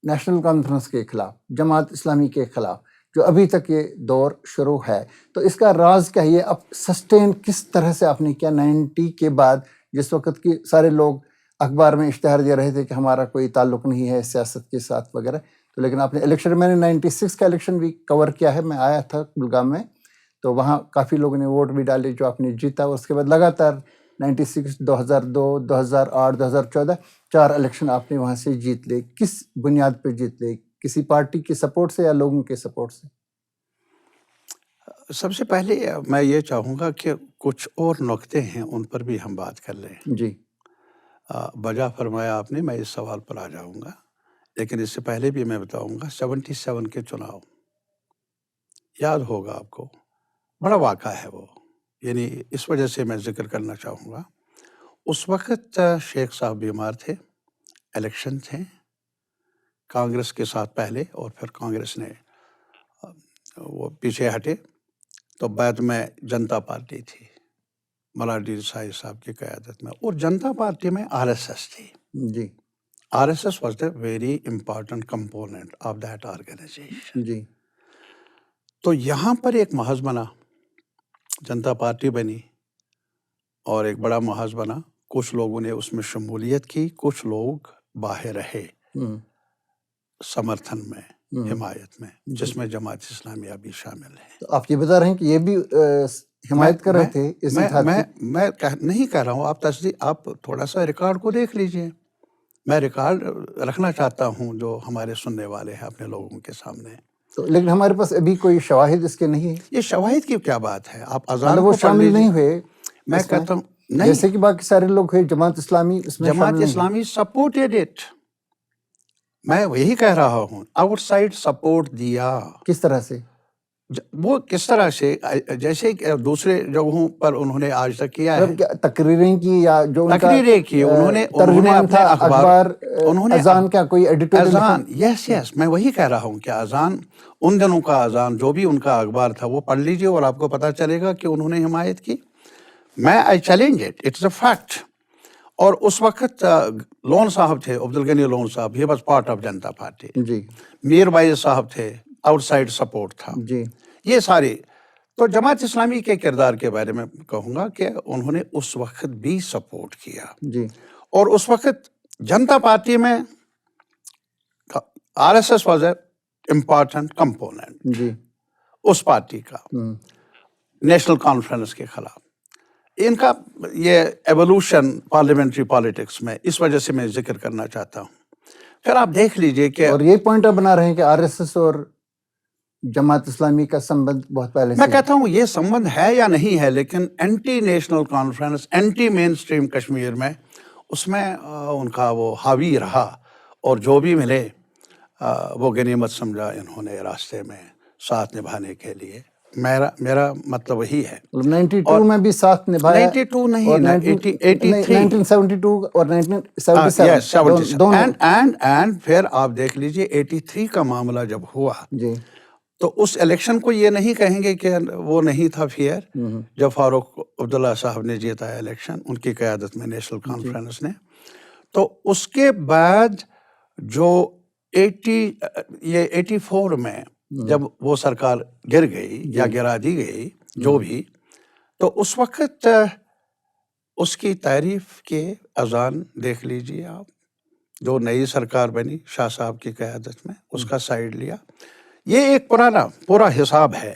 Speaker 1: نیشنل کانفرنس کے خلاف، جماعت اسلامی کے خلاف، جو ابھی تک یہ دور شروع ہے. تو اس کا راز کیا ہے؟ یہ اب سسٹین کس طرح سے آپ نے کیا 90 کے بعد، جس وقت کی سارے لوگ اخبار میں اشتہار دے رہے تھے کہ ہمارا کوئی تعلق نہیں ہے سیاست کے ساتھ وغیرہ، تو لیکن آپ نے الیکشن، میں نے 96 کا الیکشن بھی کور کیا ہے، میں آیا تھا کلگام میں، تو وہاں کافی لوگوں نے ووٹ بھی ڈالے جو آپ نے جیتا. اس کے بعد لگاتار 96، 2002، 2008، 2014 4 الیکشن آپ نے وہاں سے جیت لے. کس بنیاد پہ جیت لے؟ کسی پارٹی کے سپورٹ سے یا لوگوں کے سپورٹ سے؟
Speaker 2: سب سے پہلے میں یہ چاہوں گا کہ کچھ اور نکتے ہیں ان پر بھی ہم بات کر لیں.
Speaker 1: جی
Speaker 2: بجا فرمایا آپ نے، میں اس سوال پر آ جاؤں گا، لیکن اس سے پہلے بھی میں بتاؤں گا 77 کے چناؤ یاد ہوگا آپ کو، بڑا واقعہ ہے وہ، یعنی اس وجہ سے میں ذکر کرنا چاہوں گا. اس وقت شیخ صاحب بیمار تھے، الیکشن تھے کانگریس کے ساتھ پہلے، اور پھر کانگریس نے وہ پیچھے ہٹے، تو بعد میں جنتا پارٹی تھی مراڈی دیسائی صاحب کی قیادت میں، اور جنتا پارٹی میں RSS تھی.
Speaker 1: جی
Speaker 2: RSS was the very important component of that organization.
Speaker 1: جی
Speaker 2: تو یہاں پر ایک محاذ بنا، جنتا پارٹی بنی، اور ایک بڑا محاذ بنا. کچھ لوگوں نے اس میں شمولیت کی، کچھ لوگ باہر رہے سمرتھن میں، حمایت میں، جس میں جماعت اسلامیہ بھی شامل ہے.
Speaker 1: تو آپ یہ بتا رہے ہیں کہ یہ بھی حمایت کر رہے تھے اس اتحاد کی؟
Speaker 2: میں نہیں کہہ رہا ہوں، آپ تصدیق، آپ تھوڑا سا ریکارڈ کو دیکھ لیجئے. میں ریکارڈ رکھنا چاہتا ہوں جو ہمارے سننے والے ہیں اپنے لوگوں کے سامنے.
Speaker 1: تو لیکن ہمارے پاس ابھی کوئی شواہد اس کے نہیں ہے.
Speaker 2: یہ شواہد کی کیا بات ہے؟ آپ اذان
Speaker 1: مطلب
Speaker 2: کو
Speaker 1: وہ
Speaker 2: پڑھ
Speaker 1: شامل
Speaker 2: لیجئے.
Speaker 1: نہیں ہوئے؟
Speaker 2: میں کہتا ہوں نہیں،
Speaker 1: جیسے کہ باقی سارے لوگ ہوئے، جماعت اسلامی اس میں
Speaker 2: جماعت اسلامی سپورٹڈ اٹ. میں یہی کہہ رہا ہوں، آؤٹ سائڈ سپورٹ دیا.
Speaker 1: کس طرح سے؟
Speaker 2: وہ کس طرح سے؟ جیسے کہ دوسرے جگہوں پر انہوں نے آج تک کیا ہے،
Speaker 1: تقریریں کی، یا جو ان کا
Speaker 2: تقریریں کی، انہوں نے
Speaker 1: ترجمان تھا اخبار،
Speaker 2: انہوں نے
Speaker 1: اذان کا کوئی ایڈیٹوریل لکھا؟
Speaker 2: اذان، یس میں وہی کہہ رہا ہوں کہ اذان، ان دنوں کا اذان جو بھی ان کا اخبار تھا وہ پڑھ لیجئے اور آپ کو پتہ چلے گا کہ انہوں نے حمایت کی. میں I challenge it, it's a fact. اور اس وقت لون صاحب تھے، عبدالغنی لون صاحب، he was part of Janata Party.
Speaker 1: جی
Speaker 2: میر بھائی صاحب تھے، آؤٹ سائڈ سپورٹ تھا.
Speaker 1: جی
Speaker 2: یہ سارے. تو جماعت اسلامی کے کردار کے بارے میں کہوں گا کہ انہوں نے اس وقت بھی سپورٹ کیا.
Speaker 1: جی
Speaker 2: اور اس وقت جنتا پارٹی میں RSS was a important component
Speaker 1: جی
Speaker 2: اس پارٹی کا، نیشنل کانفرنس کے خلاف. ان کا یہ ایوولوشن پارلیمنٹری پالیٹکس میں اس وجہ سے میں ذکر کرنا چاہتا ہوں. پھر آپ دیکھ لیجئے کہ،
Speaker 1: اور یہ پوائنٹ آپ بنا رہے ہیں کہ RSS اور جماعت اسلامی کا سمبند بہت پہلے سے،
Speaker 2: میں کہتا ہوں یہ سمبند ہے یا نہیں ہے، لیکن اینٹی نیشنل کانفرنس، اینٹی مین اسٹریم کشمیر میں، اس میں ان کا وہ حاوی رہا، اور جو بھی ملے وہ غنیمت سمجھا انہوں نے راستے میں ساتھ نبھانے کے لیے. میرا مطلب وہی ہے.
Speaker 1: 92 میں بھی ساتھ نبھایا.
Speaker 2: 92 نہیں, 83.
Speaker 1: 1972 اور 1977 دونوں.
Speaker 2: اینڈ پھر آپ دیکھ لیجئے 83 کا معاملہ جب ہوا
Speaker 1: جی
Speaker 2: تو اس الیکشن کو یہ نہیں کہیں گے کہ وہ نہیں تھا فیئر. جب فاروق عبداللہ صاحب نے جیتا ہے الیکشن ان کی قیادت میں نیشنل کانفرنس نے, تو اس کے بعد جو 84 میں جب وہ سرکار گر گئی یا گرا دی گئی جو بھی, تو اس وقت اس کی تعریف کے اذان دیکھ لیجئے آپ. جو نئی سرکار بنی شاہ صاحب کی قیادت میں, اس کا سائیڈ لیا. یہ ایک پورا حساب ہے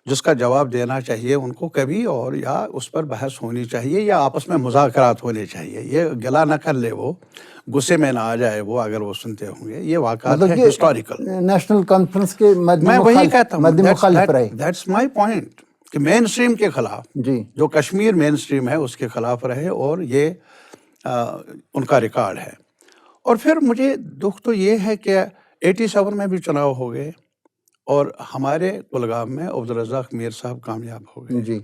Speaker 2: جس کا جواب دینا چاہیے ان کو کبھی, اور یا اس پر بحث ہونی چاہیے یا آپس میں مذاکرات ہونے چاہیے. یہ گلا نہ کر لے, وہ غصے میں نہ آ جائے وہ اگر وہ سنتے ہوں گے. یہ واقعات ہے ہسٹوریکل.
Speaker 1: نیشنل کانفرنس کے
Speaker 2: میں وہی کہتا ہوں,
Speaker 1: مخالف رہے.
Speaker 2: دیٹس مائی پوائنٹ کہ مین اسٹریم کے خلاف, جو کشمیر مین اسٹریم ہے اس کے خلاف رہے, اور یہ ان کا ریکارڈ ہے. اور پھر مجھے دکھ تو یہ ہے کہ 87 میں بھی چناؤ ہو گئے اور ہمارے کلگام میں عبدالرزاق میر صاحب کامیاب ہو گئے.
Speaker 1: جی.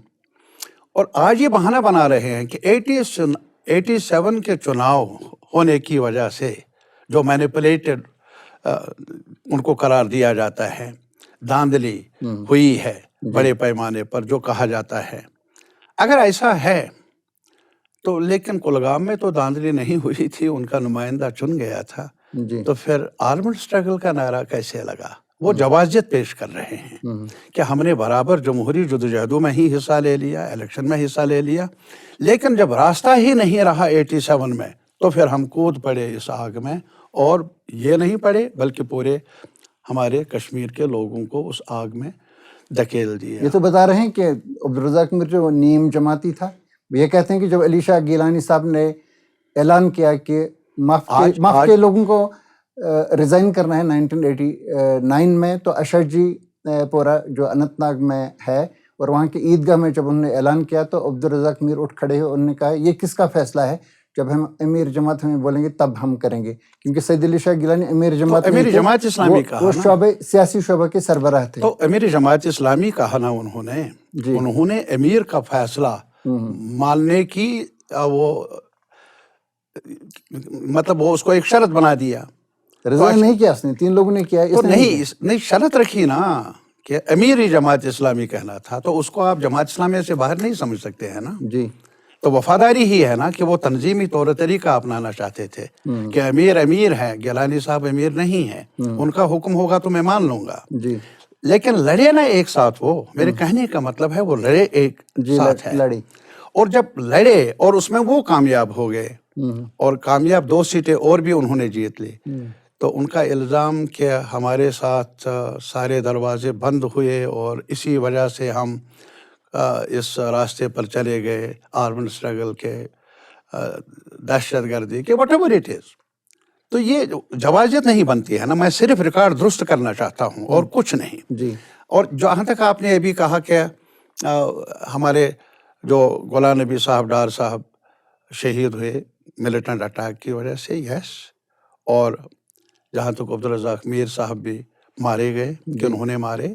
Speaker 2: اور آج یہ بہانہ بنا رہے ہیں کہ 87 کے چناؤ ہونے کی وجہ سے جو مینیپولیٹڈ ان کو قرار دیا جاتا ہے, دھاندلی ہوئی ہے بڑے پیمانے پر جو کہا جاتا ہے. اگر ایسا ہے تو لیکن کلگام میں تو دھاندلی نہیں ہوئی تھی, ان کا نمائندہ چن گیا تھا. تو پھر آرمڈ اسٹرگل کا نعرہ کیسے لگا؟ وہ جوازیت پیش کر رہے ہیں کہ ہم نے برابر جمہوری جدوجہدوں میں ہی حصہ لے لیا, الیکشن میں حصہ لے لیا, لیکن جب راستہ ہی نہیں رہا 87 میں تو پھر ہم کود پڑے اس آگ میں. اور یہ نہیں پڑے بلکہ پورے ہمارے کشمیر کے لوگوں کو اس آگ میں دھکیل دیا.
Speaker 1: یہ تو بتا رہے ہیں کہ عبدالرزاق میر جو نیم جماعتی تھا, یہ کہتے ہیں کہ جب علی شاہ گیلانی صاحب نے اعلان کیا کہ ماف کے لوگوں کو ریزائن کرنا ہے 1989 میں, تو اشر جی پورا جو اننت ناگ میں ہے اور وہاں کی عیدگاہ میں جب انہوں نے اعلان کیا تو عبدالرزاق میر اٹھ کھڑے ہوئے, انہوں نے کہا یہ کس کا فیصلہ ہے, جب ہم امیر جماعت ہمیں بولیں گے تب ہم کریں گے. کیونکہ سید علی شاہ گیلانی امیر جماعت
Speaker 2: اسلامی کا
Speaker 1: وہ سیاسی شعبہ کے سربراہ تھے.
Speaker 2: تو امیر جماعت اسلامی کہا نا انہوں نے امیر کا فیصلہ ماننے کی وہ مطلب وہ اس کو ایک شرط بنا دیا.
Speaker 1: ریزائن نہیں کیا اس نے, 3 لوگوں نے کیا.
Speaker 2: نہیں شرط رکھی نا کہ امیر جماعت اسلامی کہنا تھا, تو اس کو آپ جماعت اسلامیہ سے باہر نہیں سمجھ سکتے ہیں نا.
Speaker 1: جی.
Speaker 2: تو وفاداری ہی ہے نا کہ وہ تنظیمی طور طریقہ اپنانا چاہتے تھے کہ امیر ہے, گیلانی صاحب امیر نہیں ہیں, ان کا حکم ہوگا تو میں مان لوں گا.
Speaker 1: جی.
Speaker 2: لیکن لڑے نا ایک ساتھ, وہ میرے کہنے کا مطلب ہے وہ لڑے ایک ساتھ ہے. اور جب لڑے اور اس میں وہ کامیاب ہو گئے اور کامیاب 2 سیٹیں اور بھی انہوں نے جیت لی, تو ان کا الزام کہ ہمارے ساتھ سارے دروازے بند ہوئے اور اسی وجہ سے ہم اس راستے پر چلے گئے آرمڈ اسٹرگل کے, دہشت گردی کے, واٹ ایور اٹ از. تو یہ جوازیت نہیں بنتی ہے نا. میں صرف ریکارڈ درست کرنا چاہتا ہوں اور کچھ نہیں.
Speaker 1: جی.
Speaker 2: اور جہاں تک آپ نے ابھی کہا کہ ہمارے جو غلام نبی صاحب ڈار صاحب شہید ہوئے ملیٹنٹ اٹیک کی وجہ سے, یس. اور جہاں تک عبدالرزاق میر صاحب بھی مارے گئے کہ انہوں نے مارے.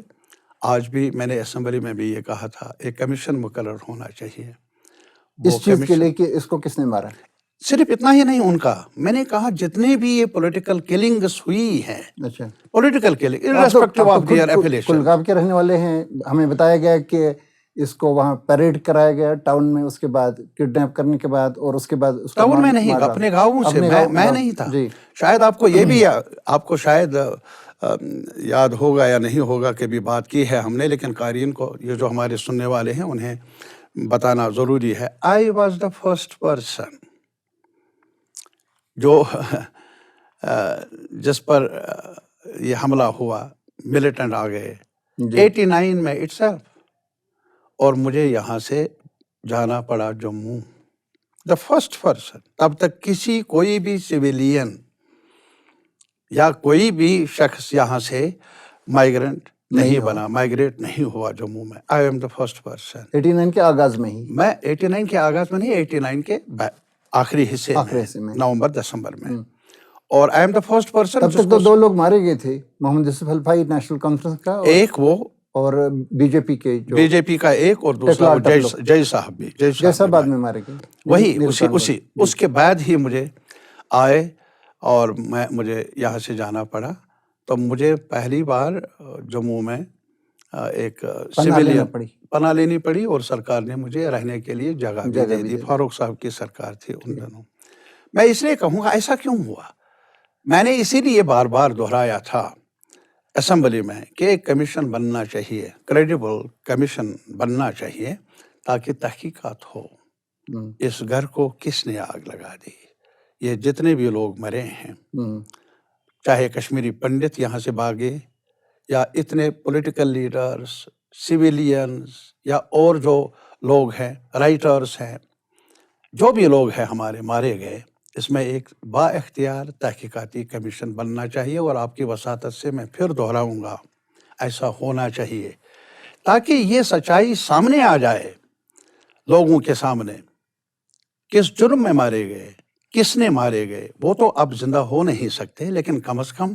Speaker 2: آج بھی میں نے اسمبلی میں بھی یہ کہا تھا ایک کمیشن مقرر ہونا چاہیے
Speaker 1: اس چیز کے لیے کہ اس کو کس نے مارا.
Speaker 2: صرف اتنا ہی نہیں ان کا, میں نے کہا جتنے بھی یہ پولیٹیکل کلنگز ہوئی ہیں, political killing irrespective of their affiliation.
Speaker 1: Kulgam کے رہنے والے ہیں, ہمیں بتایا گیا کہ اس کو وہاں پیریڈ کرایا گیا ٹاؤن میں, اس کے بعد کڈنیپ کرنے کے بعد, اور اس کے بعد
Speaker 2: ٹاؤن میں نہیں, اپنے گاؤں سے. میں نہیں تھا. شاید آپ کو یہ بھی آپ کو شاید یاد ہوگا یا نہیں ہوگا کہ بھی بات کی ہے ہم نے, لیکن قارئین کو, یہ جو ہمارے سننے والے ہیں انہیں بتانا ضروری ہے. I was the first person جو جس پر یہ حملہ ہوا, ملیٹنٹ آ گئے 89 میں itself, اور مجھے یہاں سے جانا پڑا جموں. The first person. تب تک کوئی بھی سویلین یا کوئی بھی شخص یہاں سے مائیگرنٹ نہیں بنا, مائیگریٹ نہیں ہوا جموں میں. I am the first person.
Speaker 1: 89 کے آغاز میں ہی.
Speaker 2: میں 89 کے آغاز میں نہیں, 89 کے آخری حصے میں, نومبر دسمبر میں. اور I am the first person.
Speaker 1: تب تک تو 2 لوگ مارے گئے تھے, محمد یوسف حلفائی نیشنل کانفرنس کا,
Speaker 2: ایک وہ
Speaker 1: اور بی جے پی کے جو
Speaker 2: بی جے پی کا ایک اور دوسرا وہ جے صاحب بھی
Speaker 1: جیسا بعد میں مارے گئے
Speaker 2: وہی اسی اس کے بعد ہی مجھے آئے اور مجھے یہاں سے جانا پڑا. تو مجھے پہلی بار جموں میں ایک سویلین پناہ لینی پڑی اور سرکار نے مجھے رہنے کے لیے جگہ بھی دے دی. فاروق صاحب کی سرکار تھی ان دنوں. میں اس لیے کہوں گا ایسا کیوں ہوا. میں نے اسی لیے بار بار دہرایا تھا اسمبلی میں کہ ایک کمیشن بننا چاہیے, کریڈیبل کمیشن بننا چاہیے تاکہ تحقیقات ہو. اس گھر کو کس نے آگ لگا دی, یہ جتنے بھی لوگ مرے ہیں, چاہے کشمیری پنڈت یہاں سے بھاگے یا اتنے پولیٹیکل لیڈرز, سویلینز یا اور جو لوگ ہیں, رائٹرز ہیں, جو بھی لوگ ہیں ہمارے مارے گئے, اس میں ایک با اختیار تحقیقاتی کمیشن بننا چاہیے. اور آپ کی وساطت سے میں پھر دہراؤں گا ایسا ہونا چاہیے تاکہ یہ سچائی سامنے آ جائے لوگوں کے سامنے. کس جرم میں مارے گئے, کس نے مارے گئے, وہ تو اب زندہ ہو نہیں سکتے, لیکن کم از کم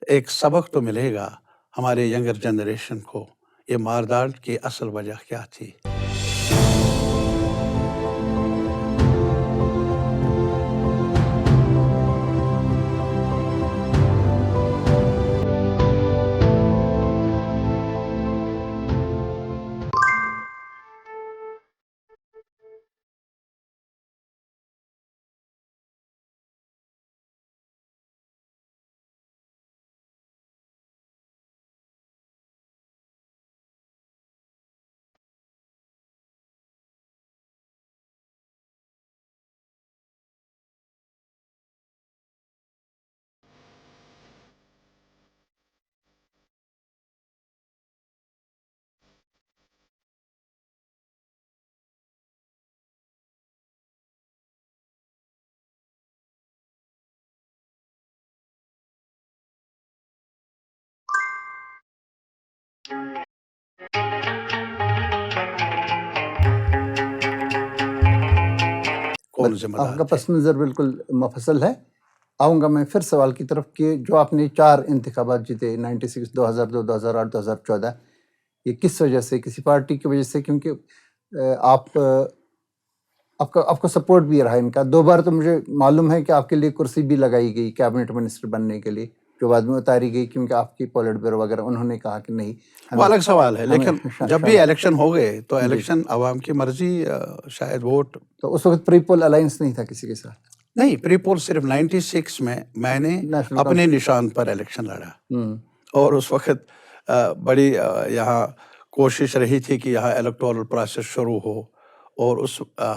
Speaker 2: ایک سبق تو ملے گا ہمارے ینگر جنریشن کو یہ مارداٹ کی اصل وجہ کیا تھی. کون ذمہ دار
Speaker 1: آپ کا پس منظر بالکل مفصل ہے. آؤں گا میں پھر سوال کی طرف کہ جو آپ نے 4 انتخابات جیتے 96, 2002, 2008, 2014, یہ کس وجہ سے, کسی پارٹی کی وجہ سے؟ کیونکہ آپ کو سپورٹ بھی رہا ان کا. 2 بار تو مجھے معلوم ہے کہ آپ کے لیے کرسی بھی لگائی گئی کیبنٹ منسٹر بننے کے لیے, جو بعد میں اتاری گئی کیونکہ آپ کی پولیٹ بیورو وغیرہ انہوں نے کہا کہ نہیں.
Speaker 2: وہ الگ سوال ہے, لیکن جب بھی الیکشن ہو گئے تو الیکشن عوام کی مرضی, شاید ووٹ.
Speaker 1: تو اس وقت پری پول الائنس نہیں تھا کسی کے ساتھ؟
Speaker 2: نہیں, پری پول صرف 96 میں نے اپنے نشان پر الیکشن لڑا. اور اس وقت بڑی یہاں کوشش رہی تھی کہ یہاں الیکٹورل پروسیس شروع ہو, اور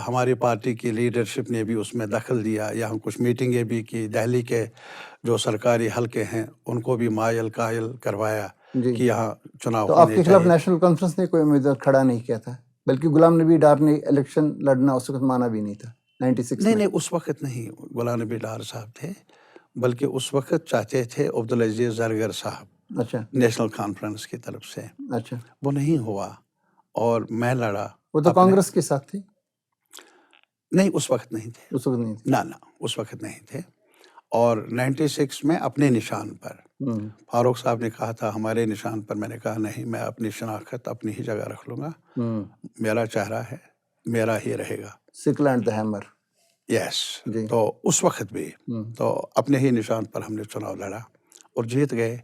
Speaker 2: ہماری پارٹی کی لیڈرشپ نے بھی اس میں دخل دیا. یہاں کچھ میٹنگیں بھی کی, دہلی کے جو سرکاری حلقے ہیں ان کو بھی مائل قائل کروایا کہ یہاں چناؤ
Speaker 1: تو آپ کے خلاف نیشنل کانفرنس نے کوئی امیدوار کھڑا نہیں کیا تھا, بلکہ غلام نبی ڈار نے الیکشن لڑنا اس وقت مانا بھی نہیں تھا 96 میں؟
Speaker 2: نہیں, اس وقت نہیں غلام نبی ڈار صاحب تھے, بلکہ اس وقت چاہتے تھے عبدالعزیز زرگر صاحب.
Speaker 1: اچھا,
Speaker 2: نیشنل کانفرنس کی طرف سے.
Speaker 1: اچھا,
Speaker 2: وہ نہیں ہوا اور میں لڑا.
Speaker 1: وہ تو کانگریس کے ساتھ تھے.
Speaker 2: نہیں, اس وقت نہیں تھے.
Speaker 1: اس وقت نہیں تھے.
Speaker 2: نہ اس وقت نہیں تھے. اور 96 میں اپنے نشان پر فاروق صاحب نے کہا تھا ہمارے نشان پر. میں نے کہا نہیں, میں اپنی شناخت اپنی ہی جگہ رکھ لوں گا. میرا چہرہ ہے, میرا ہی رہے گا.
Speaker 1: سکل اینڈ دا ہیمر.
Speaker 2: یس. تو اس وقت بھی تو اپنے ہی نشان پر ہم نے چناؤ لڑا اور جیت گئے.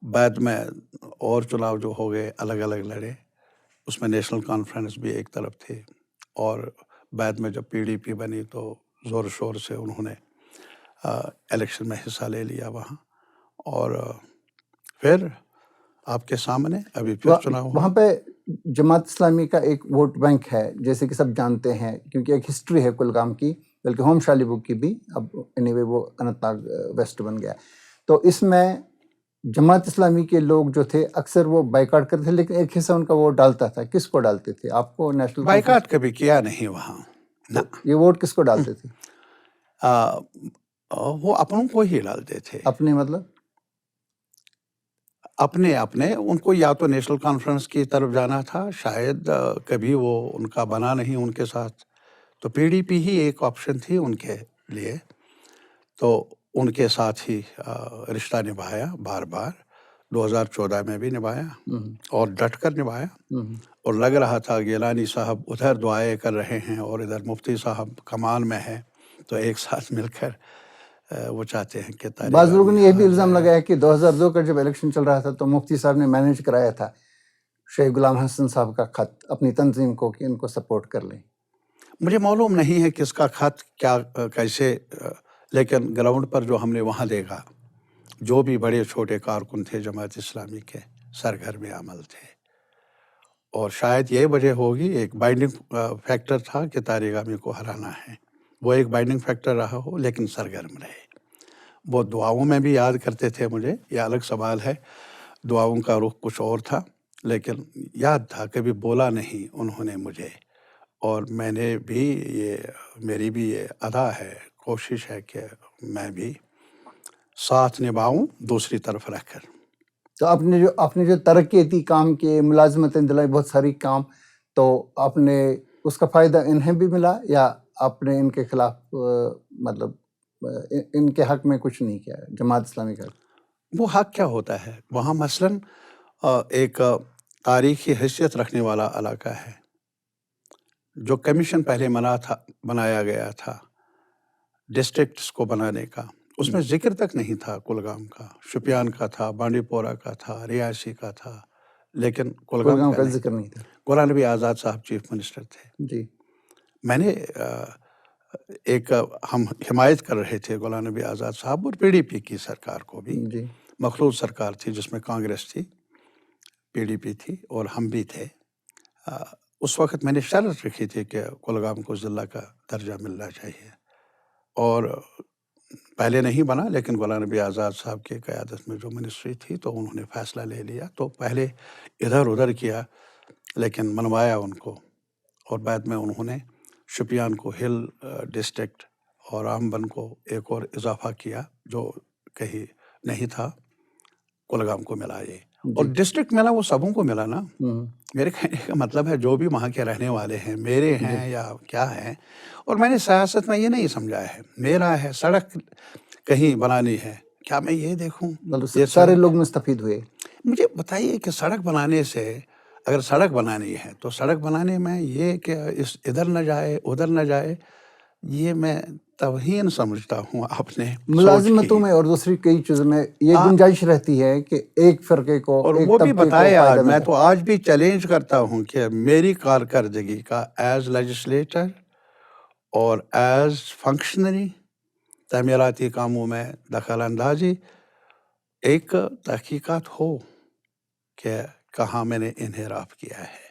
Speaker 2: بعد میں اور چناؤ جو ہو گئے الگ الگ لڑے, اس میں نیشنل کانفرنس بھی ایک طرف تھی. اور بعد میں جب پی ڈی پی بنی تو زور شور سے انہوں نے الیکشن میں حصہ لے لیا وہاں. اور پھر آپ کے سامنے ابھی پھر چناؤ ہوا.
Speaker 1: وہاں پہ جماعت اسلامی کا ایک ووٹ بینک ہے جیسے کہ سب جانتے ہیں, کیونکہ ایک ہسٹری ہے کلگام کی, بلکہ ہوم شالی بک کی بھی. اب اینی وے وہ اننت ناگ ویسٹ بن گیا. تو اس میں جماعت اسلامی کے لوگ جو تھے اکثر وہ بائیکاٹ کرتے تھے, لیکن ایک حصہ ان کا ووٹ ڈالتا تھا. کس کو ڈالتے تھے؟ آپ کو نیشنل
Speaker 2: بائیکاٹ کبھی کیا نہیں وہاں.
Speaker 1: یہ ووٹ کس کو ڈالتے تھے؟
Speaker 2: وہ اپنوں کو ہی ڈالتے تھے.
Speaker 1: اپنے مطلب
Speaker 2: اپنے ان کو یا تو نیشنل کانفرنس کی طرف جانا تھا, شاید کبھی وہ ان کا بنا نہیں ان کے ساتھ, تو پی ڈی پی ہی ایک آپشن تھی ان کے لیے. تو ان کے ساتھ ہی رشتہ نبھایا بار بار. 2014 میں بھی نبھایا اور ڈٹ کر نبھایا،
Speaker 1: ہوں،
Speaker 2: اور لگ رہا تھا گیلانی صاحب ادھر دعائیں کر رہے ہیں اور ادھر مفتی صاحب کمان میں ہے، تو ایک ساتھ مل کر وہ چاہتے ہیں کہ
Speaker 1: بعض لوگوں
Speaker 2: تاریخ
Speaker 1: نے یہ بھی الزام لگایا کہ 2002 کا جب الیکشن چل رہا تھا تو مفتی صاحب نے مینیج کرایا تھا شیخ غلام حسن صاحب کا خط اپنی تنظیم کو کہ ان کو سپورٹ کر لیں۔
Speaker 2: مجھے معلوم نہیں ہے کس کا خط کیا کیسے، لیکن گراؤنڈ پر جو ہم نے وہاں دیکھا، جو بھی بڑے چھوٹے کارکن تھے جماعت اسلامی کے سرگرم عمل تھے، اور شاید یہ وجہ ہوگی، ایک بائنڈنگ فیکٹر تھا کہ طارق کو ہرانا ہے، وہ ایک بائنڈنگ فیکٹر رہا ہو، لیکن سرگرم رہے۔ وہ دعاؤں میں بھی یاد کرتے تھے مجھے، یہ الگ سوال ہے، دعاؤں کا رخ کچھ اور تھا، لیکن یاد تھا، کبھی بولا نہیں انہوں نے مجھے، اور میں نے بھی میری بھی یہ ادا ہے، کوشش ہے کہ میں بھی ساتھ نبھاؤں دوسری طرف رہ کر۔
Speaker 1: تو آپ نے جو ترقیتی کام کیے، ملازمتیں دلائی، بہت ساری کام، تو آپ نے اس کا فائدہ انہیں بھی ملا یا آپ نے ان کے خلاف مطلب ان کے حق میں کچھ نہیں کیا جماعت اسلامی کا؟
Speaker 2: وہ حق کیا ہوتا ہے؟ وہاں مثلاً ایک تاریخی حیثیت رکھنے والا علاقہ ہے، جو کمیشن پہلے بنایا گیا تھا ڈسٹرکٹس کو بنانے کا، اس میں ذکر تک نہیں تھا کلگام کا، شوپیان کا تھا، بانڈی پورہ کا تھا، ریاسی کا تھا، لیکن کلگام کا نہیں۔
Speaker 1: ذکر نہیں تھا۔
Speaker 2: غلام نبی آزاد صاحب چیف منسٹر تھے۔
Speaker 1: جی،
Speaker 2: میں نے ہم حمایت کر رہے تھے غلام نبی آزاد صاحب اور پی ڈی پی کی سرکار کو بھی،
Speaker 1: جی،
Speaker 2: مخلوط سرکار تھی جس میں کانگریس تھی، پی ڈی پی تھی اور ہم بھی تھے۔ اس وقت میں نے شرط رکھی تھی کہ کلگام کو ضلع کا درجہ ملنا چاہیے، اور پہلے نہیں بنا، لیکن غلام نبی آزاد صاحب کی قیادت میں جو منسٹری تھی تو انہوں نے فیصلہ لے لیا، تو پہلے ادھر ادھر کیا لیکن منوایا ان کو، اور بعد میں انہوں نے شوپیان کو ہل ڈسٹرکٹ اور رامبن کو ایک اور اضافہ کیا جو کہیں نہیں تھا، کلگام کو ملا یہ، اور ڈسٹرکٹ ملا وہ سبوں کو ملا نا۔ میرے کہنے کا مطلب ہے جو بھی وہاں کے رہنے والے ہیں، میرے ہیں یا کیا ہیں، اور میں نے سیاست میں یہ نہیں سمجھا ہے میرا ہے، سڑک کہیں بنانی ہے، کیا میں یہ دیکھوں یہ
Speaker 1: سارے لوگ مستفید ہوئے؟
Speaker 2: مجھے بتائیے کہ سڑک بنانے سے، اگر سڑک بنانی ہے تو سڑک بنانے میں یہ کہ ادھر نہ جائے ادھر نہ جائے، یہ میں توہین سمجھتا ہوں اپنے
Speaker 1: ملازمتوں میں اور دوسری کئی چیزوں میں یہ گنجائش رہتی ہے کہ ایک فرقے کو،
Speaker 2: اور
Speaker 1: ایک
Speaker 2: وہ بھی
Speaker 1: طبقے کو
Speaker 2: بتائے،
Speaker 1: فائدہ
Speaker 2: میں
Speaker 1: ملتا
Speaker 2: تو آج بھی چیلنج کرتا ہوں کہ میری کارکردگی کا ایز لیجسلیٹر اور ایز فنکشنری تعمیراتی کاموں میں دخل اندازی ایک تحقیقات ہو کہ کہاں میں نے انحراف کیا ہے،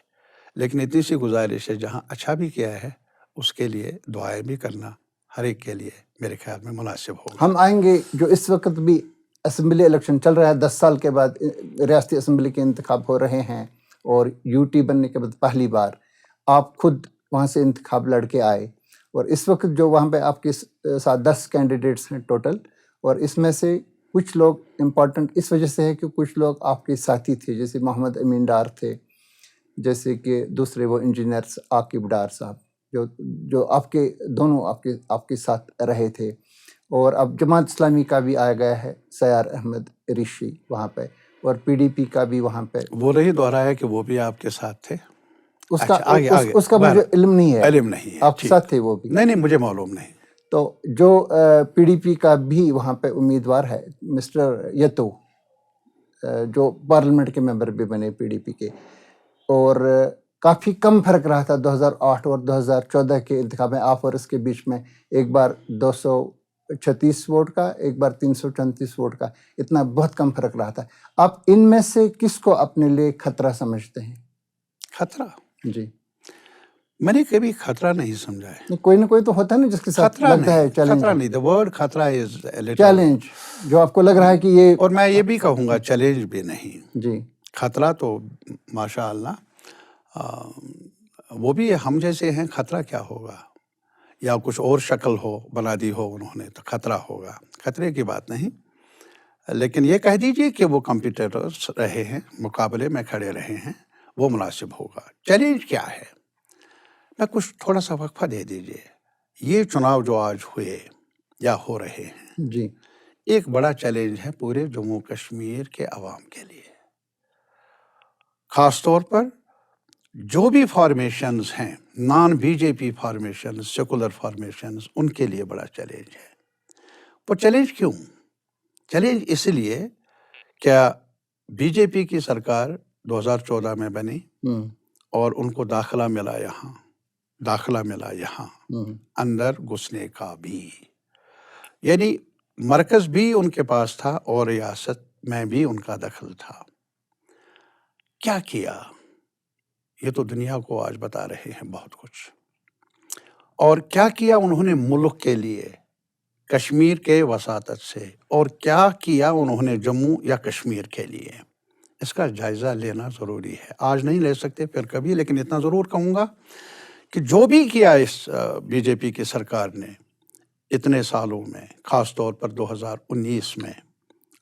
Speaker 2: لیکن اتنی سی گزارش ہے جہاں اچھا بھی کیا ہے اس کے لیے دعائیں بھی کرنا ہر ایک کے لیے میرے خیال میں مناسب ہوگا۔
Speaker 1: ہم آئیں گے، جو اس وقت بھی اسمبلی الیکشن چل رہا ہے، 10 سال کے بعد ریاستی اسمبلی کے انتخاب ہو رہے ہیں، اور یو ٹی بننے کے بعد پہلی بار آپ خود وہاں سے انتخاب لڑ کے آئے، اور اس وقت جو وہاں پہ آپ کے ساتھ 10 کینڈیڈیٹس ہیں ٹوٹل، اور اس میں سے کچھ لوگ امپورٹنٹ اس وجہ سے ہے کہ کچھ لوگ آپ کے ساتھی تھے، جیسے محمد امین ڈار تھے، جیسے کہ دوسرے وہ انجینئر عاقب ڈار صاحب جو آپ کے دونوں آپ کے ساتھ رہے تھے، اور اب جماعت اسلامی کا بھی آیا گیا ہے سیار احمد ریشی وہاں پہ، اور پی ڈی پی کا بھی وہاں پہ،
Speaker 2: وہ نہیں دوہرایا کہ وہ بھی آپ کے ساتھ تھے؟
Speaker 1: اس کا
Speaker 2: بہر
Speaker 1: مجھے علم نہیں ہے،
Speaker 2: علم نہیں ہے،
Speaker 1: آپ کے ساتھ تھے وہ بھی؟
Speaker 2: نہیں مجھے معلوم نہیں۔
Speaker 1: تو جو پی ڈی پی کا بھی وہاں پہ امیدوار ہے مسٹر یتو، جو پارلیمنٹ کے ممبر بھی بنے پی ڈی پی کے، اور کافی کم فرق رہا تھا 2008 اور 2014 کے انتخاب میں، آپ اور اس کے بیچ میں ایک بار 236 ووٹ کا، ایک بار 334 ووٹ کا، اتنا بہت کم فرق رہا تھا۔ آپ ان میں سے کس کو اپنے لیے خطرہ سمجھتے ہیں؟
Speaker 2: خطرہ؟
Speaker 1: جی،
Speaker 2: میں نے کبھی خطرہ نہیں سمجھا ہے۔
Speaker 1: کوئی نہ کوئی تو ہوتا ہے نا جس کے ساتھ
Speaker 2: خطرہ
Speaker 1: لگتا ہے
Speaker 2: نہیں، خطرہ
Speaker 1: چیلنج،
Speaker 2: نہیں، the word خطرہ is a little،
Speaker 1: چیلنج جو آپ کو لگ رہا ہے کہ یہ،
Speaker 2: اور میں یہ بھی کہوں گا چیلنج بھی نہیں،
Speaker 1: جی،
Speaker 2: خطرہ تو ماشاء اللہ وہ بھی ہم جیسے ہیں، خطرہ کیا ہوگا؟ یا کچھ اور شکل ہو بنا دی ہو انہوں نے تو خطرہ ہوگا، خطرے کی بات نہیں، لیکن یہ کہہ دیجئے کہ وہ کمپیٹیٹرز رہے ہیں، مقابلے میں کھڑے رہے ہیں، وہ مناسب ہوگا۔ چیلنج کیا ہے؟ میں کچھ تھوڑا سا وقفہ دے دیجئے۔ یہ چناؤ جو آج ہوئے یا ہو رہے ہیں،
Speaker 1: جی،
Speaker 2: ایک بڑا چیلنج ہے پورے جموں کشمیر کے عوام کے لیے، خاص طور پر جو بھی فارمیشنز ہیں، نان بی جے پی فارمیشنز، سیکولر فارمیشنز، ان کے لیے بڑا چیلنج ہے۔ وہ چیلنج کیوں؟ چیلنج اس لیے کہ بی جے پی کی سرکار 2014 میں بنی اور ان کو داخلہ ملا یہاں اندر گھسنے کا بھی، یعنی مرکز بھی ان کے پاس تھا اور ریاست میں بھی ان کا دخل تھا۔ کیا کیا؟ یہ تو دنیا کو آج بتا رہے ہیں بہت کچھ۔ اور کیا کیا انہوں نے ملک کے لیے کشمیر کے وساطت سے، اور کیا کیا انہوں نے جموں یا کشمیر کے لیے، اس کا جائزہ لینا ضروری ہے۔ آج نہیں لے سکتے، پھر کبھی، لیکن اتنا ضرور کہوں گا کہ جو بھی کیا اس بی جے پی کی سرکار نے اتنے سالوں میں، خاص طور پر 2019 میں،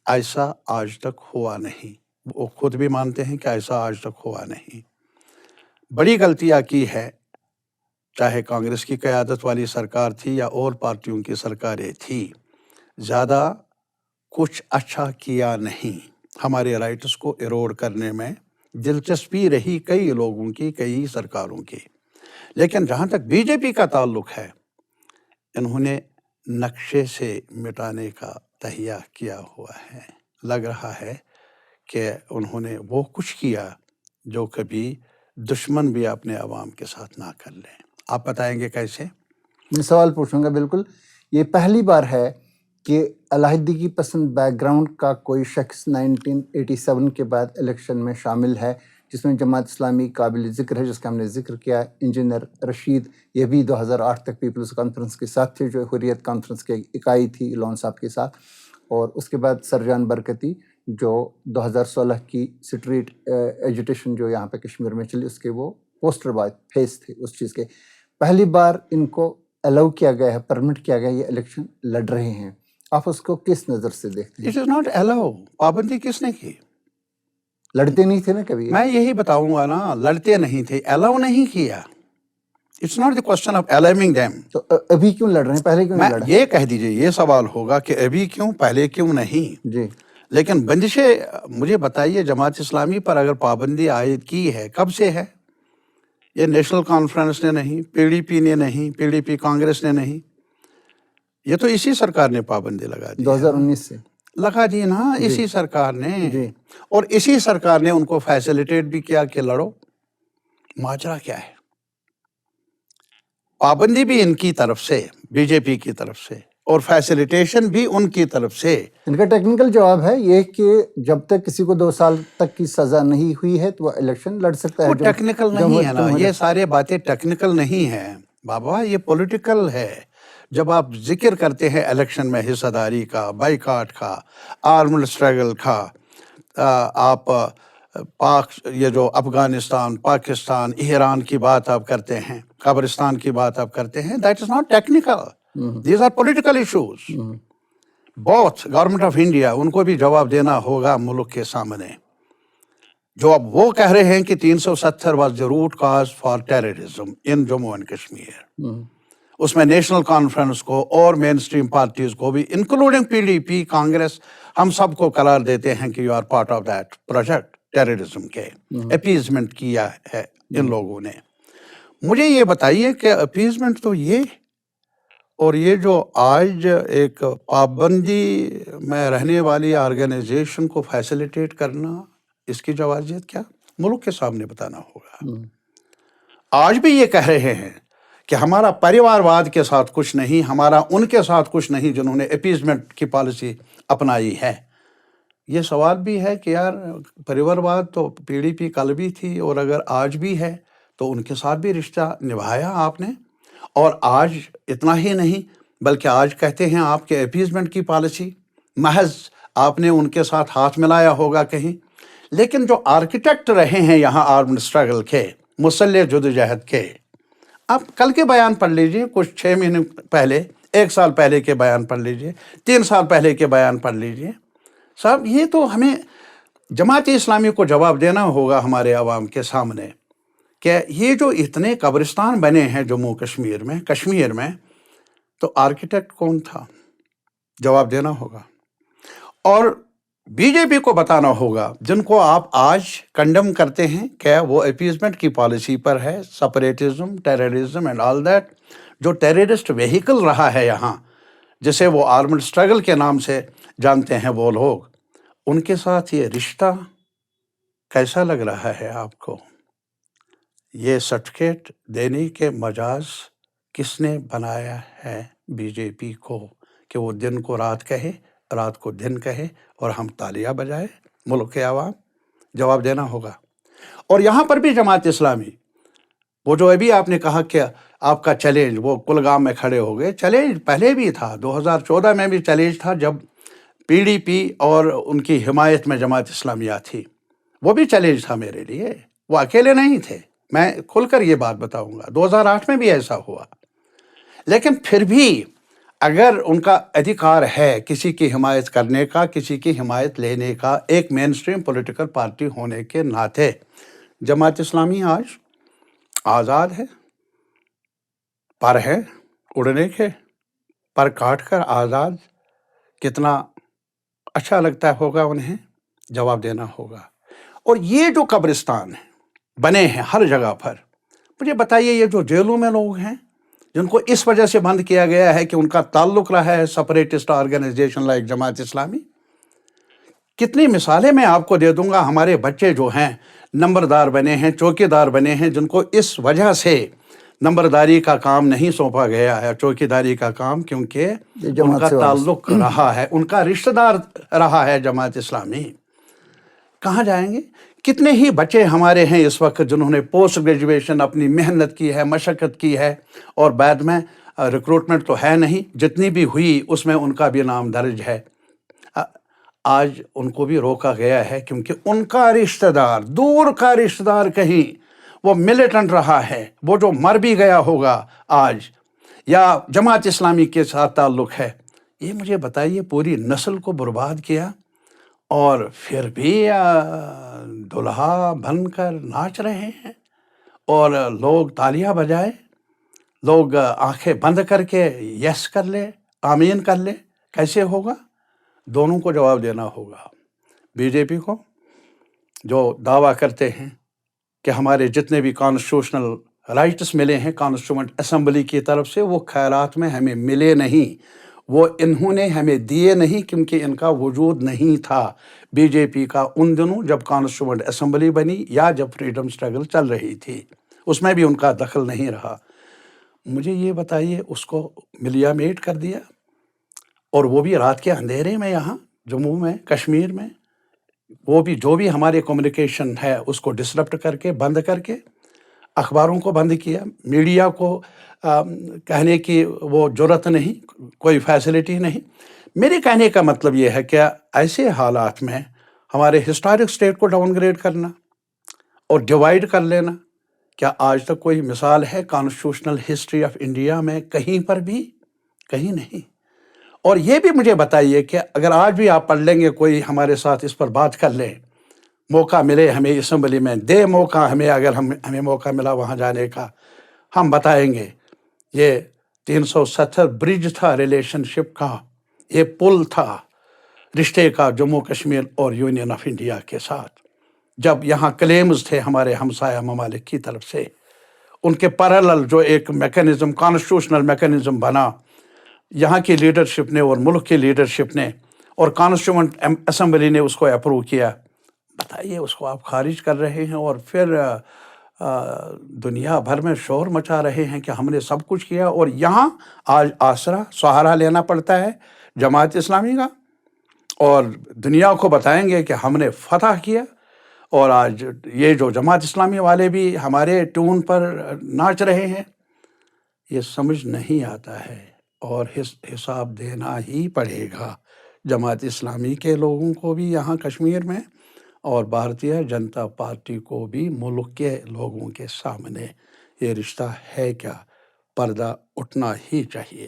Speaker 2: ایسا آج تک ہوا نہیں۔ وہ خود بھی مانتے ہیں کہ ایسا آج تک ہوا نہیں۔ بڑی غلطیاں کی ہے، چاہے کانگریس کی قیادت والی سرکار تھی یا اور پارٹیوں کی سرکاریں تھی، زیادہ کچھ اچھا کیا نہیں۔ ہمارے رائٹس کو ایروڈ کرنے میں دلچسپی رہی کئی لوگوں کی، کئی سرکاروں کی، لیکن جہاں تک بی جے پی کا تعلق ہے، انہوں نے نقشے سے مٹانے کا تہیہ کیا ہوا ہے۔ لگ رہا ہے کہ انہوں نے وہ کچھ کیا جو کبھی دشمن بھی اپنے عوام کے ساتھ نہ کر لیں۔ آپ بتائیں گے کیسے؟
Speaker 1: میں سوال پوچھوں گا۔ بالکل، یہ پہلی بار ہے کہ علیحدگی پسند بیک گراؤنڈ کا کوئی شخص 1987 کے بعد الیکشن میں شامل ہے، جس میں جماعت اسلامی قابل ذکر ہے، جس کا ہم نے ذکر کیا۔ انجینئر رشید، یہ بھی 2008 تک پیپلز کانفرنس کے ساتھ تھے، جو حریت کانفرنس کی اکائی تھی لون صاحب کے ساتھ، اور اس کے بعد سرجان برکتی، جو 2016 کی اسٹریٹ ایجوٹیشن جو یہاں پہ کشمیر میں چلی، اس کے وہ پوسٹر بوائے فیس تھے اس چیز کے۔ پہلی بار ان کو الاؤ کیا گیا ہے، پرمٹ کیا گیا، یہ الیکشن لڑ رہے ہیں۔ آپ اس کو کس نظر سے دیکھتے ہیں؟
Speaker 2: اٹ از ناٹ الاؤ، پابندی کس نے کی؟
Speaker 1: لڑتے نہیں تھے نا کبھی؟
Speaker 2: میں یہی بتاؤں گا نا، لڑتے نہیں تھے، الاؤ نہیں کیا۔ It's not the question of allowing them.
Speaker 1: تو ابھی کیوں لڑ رہے ہیں؟ پہلے کیوں نہیں لڑا؟
Speaker 2: یہ کہہ دیجئے، یہ سوال ہوگا کہ ابھی کیوں، پہلے کیوں نہیں۔
Speaker 1: جی،
Speaker 2: لیکن بندشیں مجھے بتائیے، جماعت اسلامی پر اگر پابندی عائد کی ہے، کب سے ہے؟ یہ نیشنل کانفرنس نے نہیں، پی ڈی پی نے نہیں، پی ڈی پی کانگریس نے نہیں، یہ تو اسی سرکار نے پابندی لگا دی۔
Speaker 1: 2019 سے
Speaker 2: لگا دی نا اسی سرکار نے،
Speaker 1: جی۔
Speaker 2: اور اسی سرکار نے ان کو فیسیلیٹیٹ بھی کیا کہ لڑو۔ ماجرا کیا ہے؟ پابندی بھی ان کی طرف سے، بی جے پی کی طرف سے، اور فیسیلیٹیشن بھی ان کی طرف سے۔
Speaker 1: ان کا ٹیکنیکل جواب ہے یہ کہ جب تک کسی کو 2 سال تک کی سزا نہیں ہوئی ہے تو وہ الیکشن لڑ سکتا ہے۔
Speaker 2: وہ ٹیکنیکل نہیں ہے نا، یہ سارے باتیں ٹیکنیکل نہیں ہیں بابا، یہ پولیٹیکل ہے۔ جب آپ ذکر کرتے ہیں الیکشن میں حصہ داری کا، بائیکاٹ کا، آرمڈ اسٹرگل کا، آپ یہ جو افغانستان، پاکستان، ایران کی بات آپ کرتے ہیں، قبرستان کی بات آپ کرتے ہیں، that is not technical, these are political issues. بہت گورنمنٹ آف انڈیا، ان کو بھی جواب دینا ہوگا ملک کے سامنے، جو اب وہ کہہ رہے ہیں کہ 370 was the root cause for terrorism in Jammu and Kashmir. اس میں نیشنل کانفرنس کو اور مین اسٹریم پارٹیز کو بھی، including P D P, Congress, ہم سب کو قرار دیتے ہیں کہ you are part of that project terrorism کے۔ اپیزمنٹ کیا ہے ان لوگوں نے۔ مجھے یہ بتائیے کہ اپیزمنٹ تو یہ، اور یہ جو آج ایک پابندی میں رہنے والی آرگنائزیشن کو فیسیلیٹیٹ کرنا، اس کی جوازیت کیا؟ ملک کے سامنے بتانا ہوگا۔ آج بھی یہ کہہ رہے ہیں کہ ہمارا پریوار واد کے ساتھ کچھ نہیں، ہمارا ان کے ساتھ کچھ نہیں جنہوں نے اپیزمنٹ کی پالیسی اپنائی ہے۔ یہ سوال بھی ہے کہ یار پریوار واد تو پی ڈی پی کل بھی تھی، اور اگر آج بھی ہے تو ان کے ساتھ بھی رشتہ نبھایا آپ نے، اور آج اتنا ہی نہیں بلکہ آج کہتے ہیں آپ کے اپیزمنٹ کی پالیسی، محض آپ نے ان کے ساتھ ہاتھ ملایا ہوگا کہیں۔ لیکن جو آرکیٹیکٹ رہے ہیں یہاں آرمڈ اسٹرگل کے، مسلح جدوجہد کے، آپ کل کے بیان پڑھ لیجئے، کچھ 6 مہینے پہلے، 1 سال پہلے کے بیان پڑھ لیجئے، 3 سال پہلے کے بیان پڑھ لیجئے۔ صاحب یہ تو ہمیں جماعت اسلامی کو جواب دینا ہوگا ہمارے عوام کے سامنے کہ یہ جو اتنے قبرستان بنے ہیں جموں کشمیر میں، تو آرکیٹیکٹ کون تھا؟ جواب دینا ہوگا۔ اور بی جے پی کو بتانا ہوگا، جن کو آپ آج کنڈم کرتے ہیں کہ وہ اپیزمنٹ کی پالیسی پر ہے، سپریٹزم، ٹیررزم اینڈ آل دیٹ، جو ٹیررسٹ وہیکل رہا ہے یہاں، جسے وہ آرمڈ اسٹرگل کے نام سے جانتے ہیں وہ لوگ، ان کے ساتھ یہ رشتہ کیسا لگ رہا ہے آپ کو؟ یہ سرٹیفکیٹ دینے کے مجاز کس نے بنایا ہے بی جے پی کو کہ وہ دن کو رات کہے، رات کو دن کہے اور ہم تالیاں بجائے؟ ملک کے عوام جواب دینا ہوگا۔ اور یہاں پر بھی جماعت اسلامی، وہ جو ابھی آپ نے کہا کہ آپ کا چیلنج، وہ کلگام میں کھڑے ہو گئے، چیلنج پہلے بھی تھا، 2014 میں بھی چیلنج تھا جب پی ڈی پی اور ان کی حمایت میں جماعت اسلامیہ تھی، وہ بھی چیلنج تھا میرے لیے، وہ اکیلے نہیں تھے، میں کھل کر یہ بات بتاؤں گا، 2008 میں بھی ایسا ہوا۔ لیکن پھر بھی اگر ان کا ادھیکار ہے کسی کی حمایت کرنے کا، کسی کی حمایت لینے کا، ایک مین اسٹریم پولیٹیکل پارٹی ہونے کے ناطے، جماعت اسلامی آج آزاد ہے، پر ہے اڑنے کے، پر کاٹ کر آزاد، کتنا اچھا لگتا ہوگا انہیں، جواب دینا ہوگا۔ اور یہ جو قبرستان بنے ہیں ہر جگہ پر، مجھے بتائیے یہ جو جیلوں میں لوگ ہیں جن کو اس وجہ سے بند کیا گیا ہے کہ ان کا تعلق رہا ہے سپریٹسٹ آرگنائزیشن لائک جماعت اسلامی، کتنی مثالیں میں آپ کو دے دوں گا۔ ہمارے بچے جو ہیں نمبردار بنے ہیں، چوکی دار بنے ہیں، جن کو اس وجہ سے نمبرداری کا کام نہیں سونپا گیا ہے، چوکی داری کا کام، کیونکہ ان کا تعلق رہا ہے، ان کا رشتہ دار رہا ہے جماعت اسلامی۔ کہاں جائیں گے؟ کتنے ہی بچے ہمارے ہیں اس وقت جنہوں نے پوسٹ گریجویشن اپنی محنت کی ہے، مشقت کی ہے، اور بعد میں ریکروٹمنٹ تو ہے نہیں، جتنی بھی ہوئی اس میں ان کا بھی نام درج ہے، آج ان کو بھی روکا گیا ہے کیونکہ ان کا رشتہ دار، دور کا رشتہ دار کہیں وہ ملیٹنٹ رہا ہے، وہ جو مر بھی گیا ہوگا آج، یا جماعت اسلامی کے ساتھ تعلق ہے۔ یہ مجھے بتائیے، پوری نسل کو برباد کیا اور پھر بھی دلہا بن کر ناچ رہے ہیں، اور لوگ تالیاں بجائے، لوگ آنکھیں بند کر کے یس کر لے، آمین کر لے، کیسے ہوگا؟ دونوں کو جواب دینا ہوگا۔ بی جے پی کو جو دعویٰ کرتے ہیں کہ ہمارے جتنے بھی کانسٹیٹیوشنل رائٹس ملے ہیں کانسٹیٹیوئنٹ اسمبلی کی طرف سے، وہ خیرات میں ہمیں ملے نہیں، وہ انہوں نے ہمیں دیے نہیں، کیونکہ ان کا وجود نہیں تھا بی جے پی کا ان دنوں جب کانسٹیٹیوئنٹ اسمبلی بنی یا جب فریڈم اسٹرگل چل رہی تھی، اس میں بھی ان کا دخل نہیں رہا۔ مجھے یہ بتائیے، اس کو ملیا میٹ کر دیا، اور وہ بھی رات کے اندھیرے میں، یہاں جموں میں، کشمیر میں، وہ بھی جو بھی ہمارے کمیونیکیشن ہے اس کو ڈسرپٹ کر کے، بند کر کے، اخباروں کو بند کیا، میڈیا کو کہنے کی وہ جرت نہیں، کوئی فیسلٹی نہیں۔ میرے کہنے کا مطلب یہ ہے کہ ایسے حالات میں ہمارے ہسٹورک اسٹیٹ کو ڈاؤن گریڈ کرنا اور ڈیوائیڈ کر لینا، کیا آج تک کوئی مثال ہے کانسٹیٹیوشنل ہسٹری آف انڈیا میں؟ کہیں پر بھی، کہیں نہیں۔ اور یہ بھی مجھے بتائیے کہ اگر آج بھی آپ پڑھ لیں گے، کوئی ہمارے ساتھ اس پر بات کر لیں، موقع ملے ہمیں اسمبلی میں، دے موقع ہمیں، اگر ہمیں موقع ملا وہاں جانے کا، ہم بتائیں گے یہ 370 برج تھا ریلیشن شپ کا، یہ پل تھا رشتے کا جموں کشمیر اور یونین آف انڈیا کے ساتھ، جب یہاں کلیمز تھے ہمارے ہمسایہ ممالک کی طرف سے، ان کے پیرالل جو ایک میکانزم، کانسٹیٹیوشنل میکانزم بنا یہاں کی لیڈرشپ نے اور ملک کی لیڈرشپ نے، اور کانسٹیٹیوئنٹ اسمبلی نے اس کو اپروو کیا، بتائیے اس کو آپ خارج کر رہے ہیں، اور پھر دنیا بھر میں شور مچا رہے ہیں کہ ہم نے سب کچھ کیا، اور یہاں آج آسرا سہارا لینا پڑتا ہے جماعت اسلامی کا، اور دنیا کو بتائیں گے کہ ہم نے فتح کیا۔ اور آج یہ جو جماعت اسلامی والے بھی ہمارے ٹون پر ناچ رہے ہیں، یہ سمجھ نہیں آتا ہے، اور حساب دینا ہی پڑے گا جماعت اسلامی کے لوگوں کو بھی یہاں کشمیر میں، اور بھارتیہ جنتا پارٹی کو بھی ملک کے لوگوں کے سامنے۔ یہ رشتہ ہے کیا؟ پردہ اٹھنا ہی چاہیے۔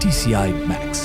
Speaker 3: TCI Max,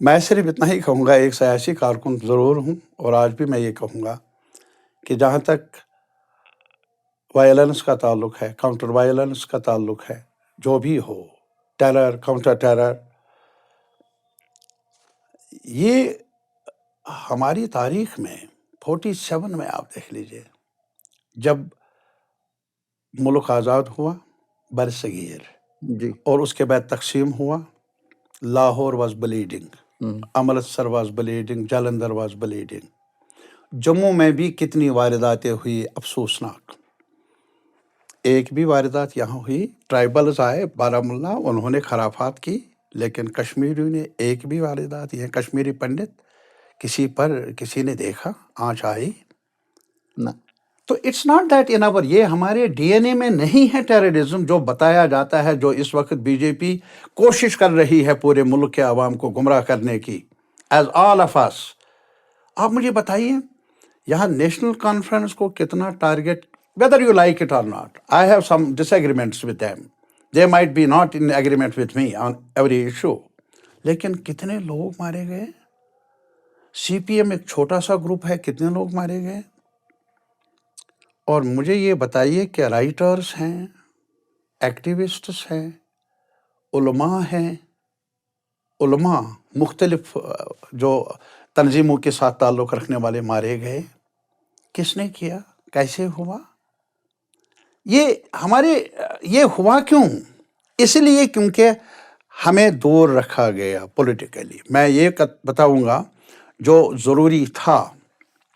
Speaker 2: میں صرف اتنا ہی کہوں گا، ایک سیاسی کارکن ضرور ہوں، اور آج بھی میں یہ کہوں گا کہ جہاں تک وائلنس کا تعلق ہے، کاؤنٹر وائلنس کا تعلق ہے، جو بھی ہو، ٹیرر، کاؤنٹر ٹیرر، یہ ہماری تاریخ میں 47 میں آپ دیکھ لیجئے، جب ملک آزاد ہوا برصغیر،
Speaker 1: جی
Speaker 2: اور اس کے بعد تقسیم ہوا، Lahore was bleeding, Amritsar was bleeding, Jalandhar was bleeding, Jammu میں بھی کتنی وارداتیں ہوئی افسوسناک. ایک بھی واردات یہاں ہوئی، ٹرائبلز آئے بارہمولہ، انہوں نے خرافات کی، لیکن کشمیریوں نے ایک بھی واردات، یہ کشمیری پنڈت کسی نے دیکھا، آنچ آئی؟
Speaker 1: نہ.
Speaker 2: تو اٹس ناٹ دیٹ ان اور یہ ہمارے ڈی این اے میں نہیں ہے ٹیررزم جو بتایا جاتا ہے، جو اس وقت بی جے پی کوشش کر رہی ہے پورے ملک کے عوام کو گمراہ کرنے کی. ایز آل آف اس، آپ مجھے بتائیے یہاں نیشنل کانفرنس کو کتنا target, whether you like it or not, I have some disagreements with them. They might be not in agreement with me on every issue. لیکن کتنے لوگ مارے گئے؟ سی پی ایم ایک چھوٹا سا گروپ ہے، کتنے لوگ مارے گئے؟ اور مجھے یہ بتائیے کہ رائٹرز ہیں، ایکٹیوسٹس ہیں، علماء ہیں، علماء مختلف جو تنظیموں کے ساتھ تعلق رکھنے والے مارے گئے. کس نے کیا؟ کیسے ہوا؟ یہ ہوا کیوں؟ اس لیے کیونکہ ہمیں دور رکھا گیا پولیٹیکلی. میں یہ بتاؤں گا جو ضروری تھا.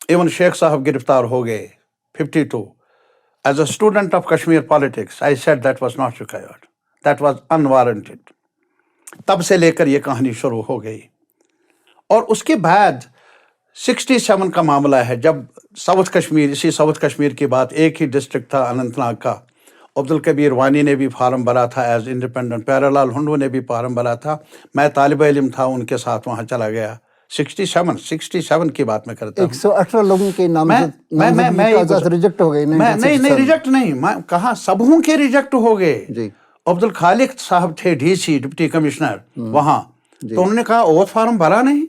Speaker 2: ایون شیخ صاحب گرفتار ہو گئے 52. As a student of Kashmir politics I said that was not required, that was unwarranted. تب سے لے کر یہ کہانی شروع ہو گئی. اور اس کے بعد 67 کا معاملہ ہے، جب ساؤتھ کشمیر، اسی ساؤتھ کشمیر کی بات، ایک ہی ڈسٹرکٹ تھا اننت ناگ کا، عبدالکبیر وانی نے بھی فارم بھرا تھا ایز انڈیپینڈنٹ، پیارا لال ہنڈو نے بھی فارم بھرا تھا، میں طالب علم تھا، ان کے ساتھ وہاں چلا گیا. 67 کی بات میں کرتا ہوں.
Speaker 1: 118 لوگوں کے نامزدگی ریجیکٹ ہو گئی.
Speaker 2: نہیں ریجیکٹ نہیں، میں کہاں سبوں کے ریجیکٹ ہو گئے.
Speaker 1: جی
Speaker 2: عبدالخالق صاحب تھے ڈی سی، ڈپٹی کمشنر وہاں، تو انہوں نے کہا اوتھ فارم بھرا نہیں.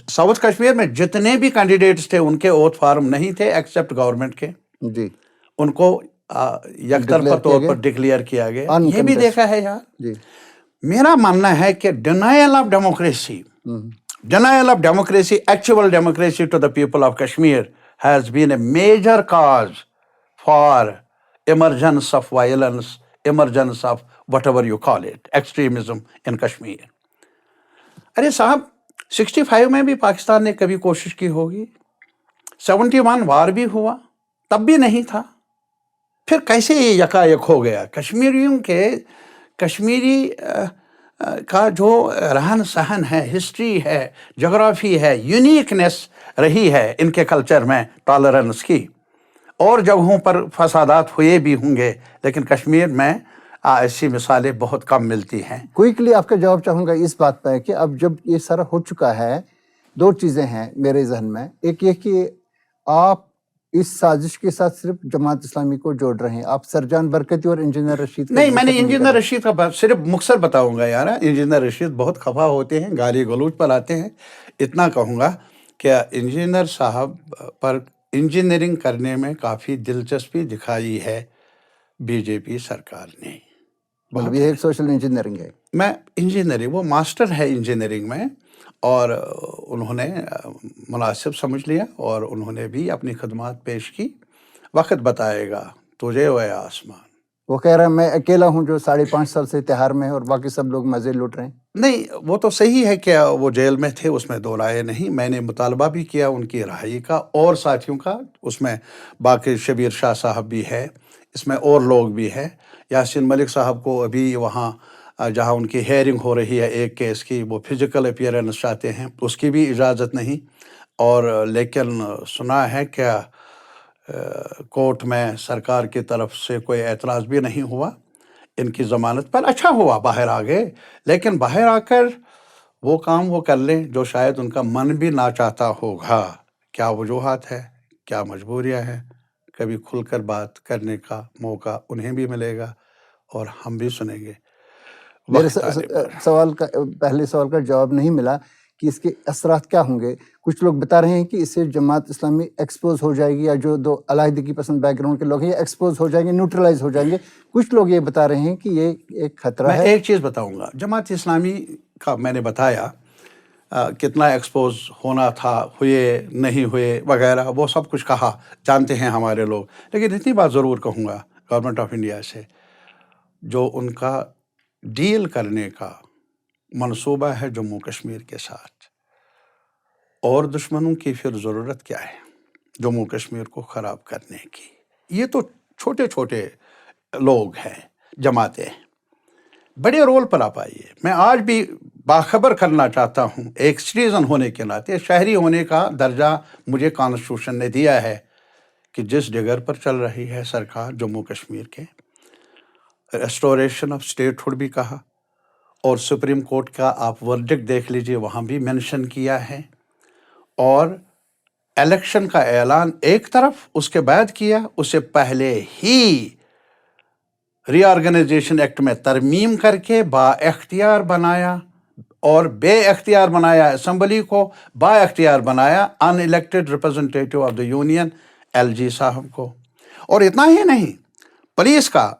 Speaker 2: ساؤتھ کشمیر میں جتنے بھی کینڈیڈیٹس تھے ان کے اوتھ فارم نہیں تھے ایکسیپٹ گورنمنٹ کے.
Speaker 1: جی
Speaker 2: ان کو یک طرفہ طور پر ڈکلیئر کیا گیا. یہ بھی دیکھا ہے یار.
Speaker 1: جی
Speaker 2: میرا ماننا ہے کہ denial of democracy actual democracy to the people of Kashmir has been a major cause for emergence of violence, emergence of whatever you call it, extremism in Kashmir. ارے صاحب 65 میں بھی پاکستان نے کبھی کوشش کی ہوگی، 71 وار بھی ہوا، تب بھی نہیں تھا. پھر کیسے یہ یکایک ہو گیا؟ کشمیریوں کے، کشمیری کا جو رہن سہن ہے، ہسٹری ہے، جغرافی ہے، یونیکنیس رہی ہے ان کے کلچر میں، ٹالرنس کی. اور جگہوں پر فسادات ہوئے بھی ہوں گے، لیکن کشمیر میں ایسی مثالیں بہت کم ملتی ہیں.
Speaker 1: کوئکلی آپ کا جواب چاہوں گا اس بات پہ کہ اب جب یہ سارا ہو چکا ہے، دو چیزیں ہیں میرے ذہن میں. ایک یہ کہ آپ اس سازش کے ساتھ صرف جماعت اسلامی کو جوڑ رہے ہیں، آپ سرجان برکتی اور انجینئر رشید
Speaker 2: نہیں، میں نے انجینئر رشید کا صرف مختصر بتاؤں گا یار. انجینئر رشید بہت خفا ہوتے ہیں، گالی گلوچ پر آتے ہیں. اتنا کہوں گا کہ انجینئر صاحب پر انجینئرنگ کرنے میں کافی دلچسپی دکھائی ہے بی جے پی سرکار نے.
Speaker 1: یہ ایک سوشل انجینئرنگ ہے.
Speaker 2: میں انجینئرنگ، وہ ماسٹر ہے انجینئرنگ میں، اور انہوں نے مناسب سمجھ لیا اور انہوں نے بھی اپنی خدمات پیش کی. وقت بتائے گا تجھے و آسمان.
Speaker 1: وہ کہہ رہا ہے میں اکیلا ہوں جو 5.5 سال سے تہار میں ہے اور باقی سب لوگ مزے لوٹ رہے ہیں.
Speaker 2: نہیں، وہ تو صحیح ہے کہ وہ جیل میں تھے، اس میں دو رائے نہیں. میں نے مطالبہ بھی کیا ان کی رہائی کا اور ساتھیوں کا. اس میں باقی شبیر شاہ صاحب بھی ہے، اس میں اور لوگ بھی ہیں. یاسین ملک صاحب کو ابھی وہاں جہاں ان کی ہیئرنگ ہو رہی ہے ایک کیس کی، وہ فزیکل اپیئرنس چاہتے ہیں، اس کی بھی اجازت نہیں. اور لیکن سنا ہے کہ کورٹ میں سرکار کی طرف سے کوئی اعتراض بھی نہیں ہوا ان کی ضمانت پر. اچھا ہوا باہر آ گئے، لیکن باہر آ کر وہ کام وہ کر لیں جو شاید ان کا من بھی نہ چاہتا ہوگا. کیا وجوہات ہے، کیا مجبوریاں ہیں، کبھی کھل کر بات کرنے کا موقع انہیں بھی ملے گا اور ہم بھی سنیں گے.
Speaker 1: میرے
Speaker 2: وقت آنے پر۔
Speaker 1: سوال کا پہلے سوال کا جواب نہیں ملا کہ اس کے اثرات کیا ہوں گے. کچھ لوگ بتا رہے ہیں کہ اس سے جماعت اسلامی ایکسپوز ہو جائے گی، یا جو دو علیحدگی پسند بیک گراؤنڈ کے لوگ ہیں یہ ایکسپوز ہو جائیں گے، نیوٹرلائز ہو جائیں گے. کچھ لوگ یہ بتا رہے ہیں کہ یہ ایک خطرہ
Speaker 2: میں
Speaker 1: ہے.
Speaker 2: ایک چیز بتاؤں گا، جماعت اسلامی کا میں نے بتایا کتنا ایکسپوز ہونا تھا، ہوئے نہیں ہوئے وغیرہ، وہ سب کچھ کہا، جانتے ہیں ہمارے لوگ. لیکن اتنی بات ضرور کہوں گا گورنمنٹ آف انڈیا سے، جو ان کا ڈیل کرنے کا منصوبہ ہے جموں کشمیر کے ساتھ، اور دشمنوں کی پھر ضرورت کیا ہے جموں کشمیر کو خراب کرنے کی. یہ تو چھوٹے چھوٹے لوگ ہیں، جماعتیں، بڑے رول پر آپ آئیے. میں آج بھی باخبر کرنا چاہتا ہوں، ایک سٹیزن ہونے کے ناطے، شہری ہونے کا درجہ مجھے کانسٹیٹیوشن نے دیا ہے، کہ جس ڈگر پر چل رہی ہے سرکار جموں کشمیر کے، ریسٹوریشن آف اسٹیٹ ہوڈ بھی کہا، اور سپریم کورٹ کا آپ ورڈکٹ دیکھ لیجئے، وہاں بھی مینشن کیا ہے، اور الیکشن کا اعلان ایک طرف اس کے بعد کیا، اس سے پہلے ہی ری آرگنائزیشن ایکٹ میں ترمیم کر کے با اختیار بنایا، اور بے اختیار بنایا اسمبلی کو، با اختیار بنایا an elected representative of the union L G صاحب کو. اور اتنا ہی نہیں، پولیس کا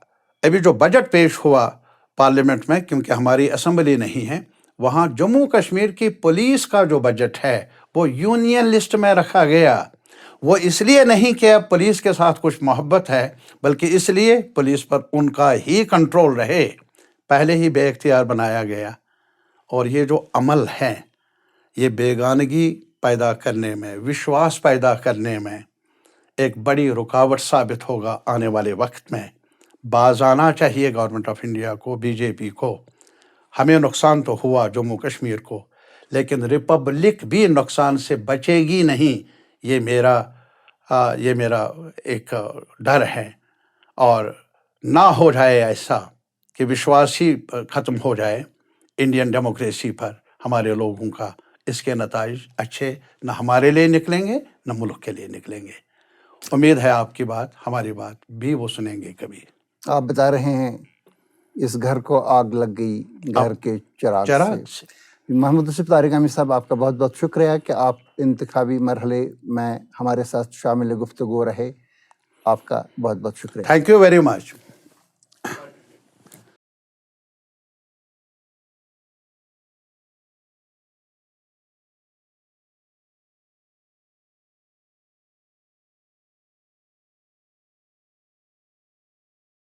Speaker 2: ابھی جو بجٹ پیش ہوا پارلیمنٹ میں، کیونکہ ہماری اسمبلی نہیں ہے، وہاں جموں کشمیر کی پولیس کا جو بجٹ ہے وہ یونین لسٹ میں رکھا گیا. وہ اس لیے نہیں کہ اب پولیس کے ساتھ کچھ محبت ہے، بلکہ اس لیے پولیس پر ان کا ہی کنٹرول رہے، پہلے ہی بے اختیار بنایا گیا. اور یہ جو عمل ہے، یہ بیگانگی پیدا کرنے میں، وشواس پیدا کرنے میں ایک بڑی رکاوٹ ثابت ہوگا آنے والے وقت میں. باز آنا چاہیے گورنمنٹ آف انڈیا کو، بی جے پی کو. ہمیں نقصان تو ہوا جموں کشمیر کو، لیکن ریپبلک بھی نقصان سے بچے گی نہیں. یہ میرا ایک ڈر ہے، اور نہ ہو جائے ایسا کہ وشواس ہی ختم ہو جائے انڈین ڈیموکریسی پر ہمارے لوگوں کا. اس کے نتائج اچھے نہ ہمارے لیے نکلیں گے، نہ ملک کے لیے نکلیں گے. امید ہے آپ کی بات، ہماری بات بھی وہ سنیں گے کبھی.
Speaker 1: آپ بتا رہے ہیں اس گھر کو آگ لگ گئی گھر کے چراغ سے. محمد یوسف طارق حامد صاحب، آپ کا بہت بہت شکریہ کہ آپ انتخابی مرحلے میں ہمارے ساتھ شامل گفتگو رہے. آپ کا بہت بہت شکریہ.
Speaker 2: Thank you very much.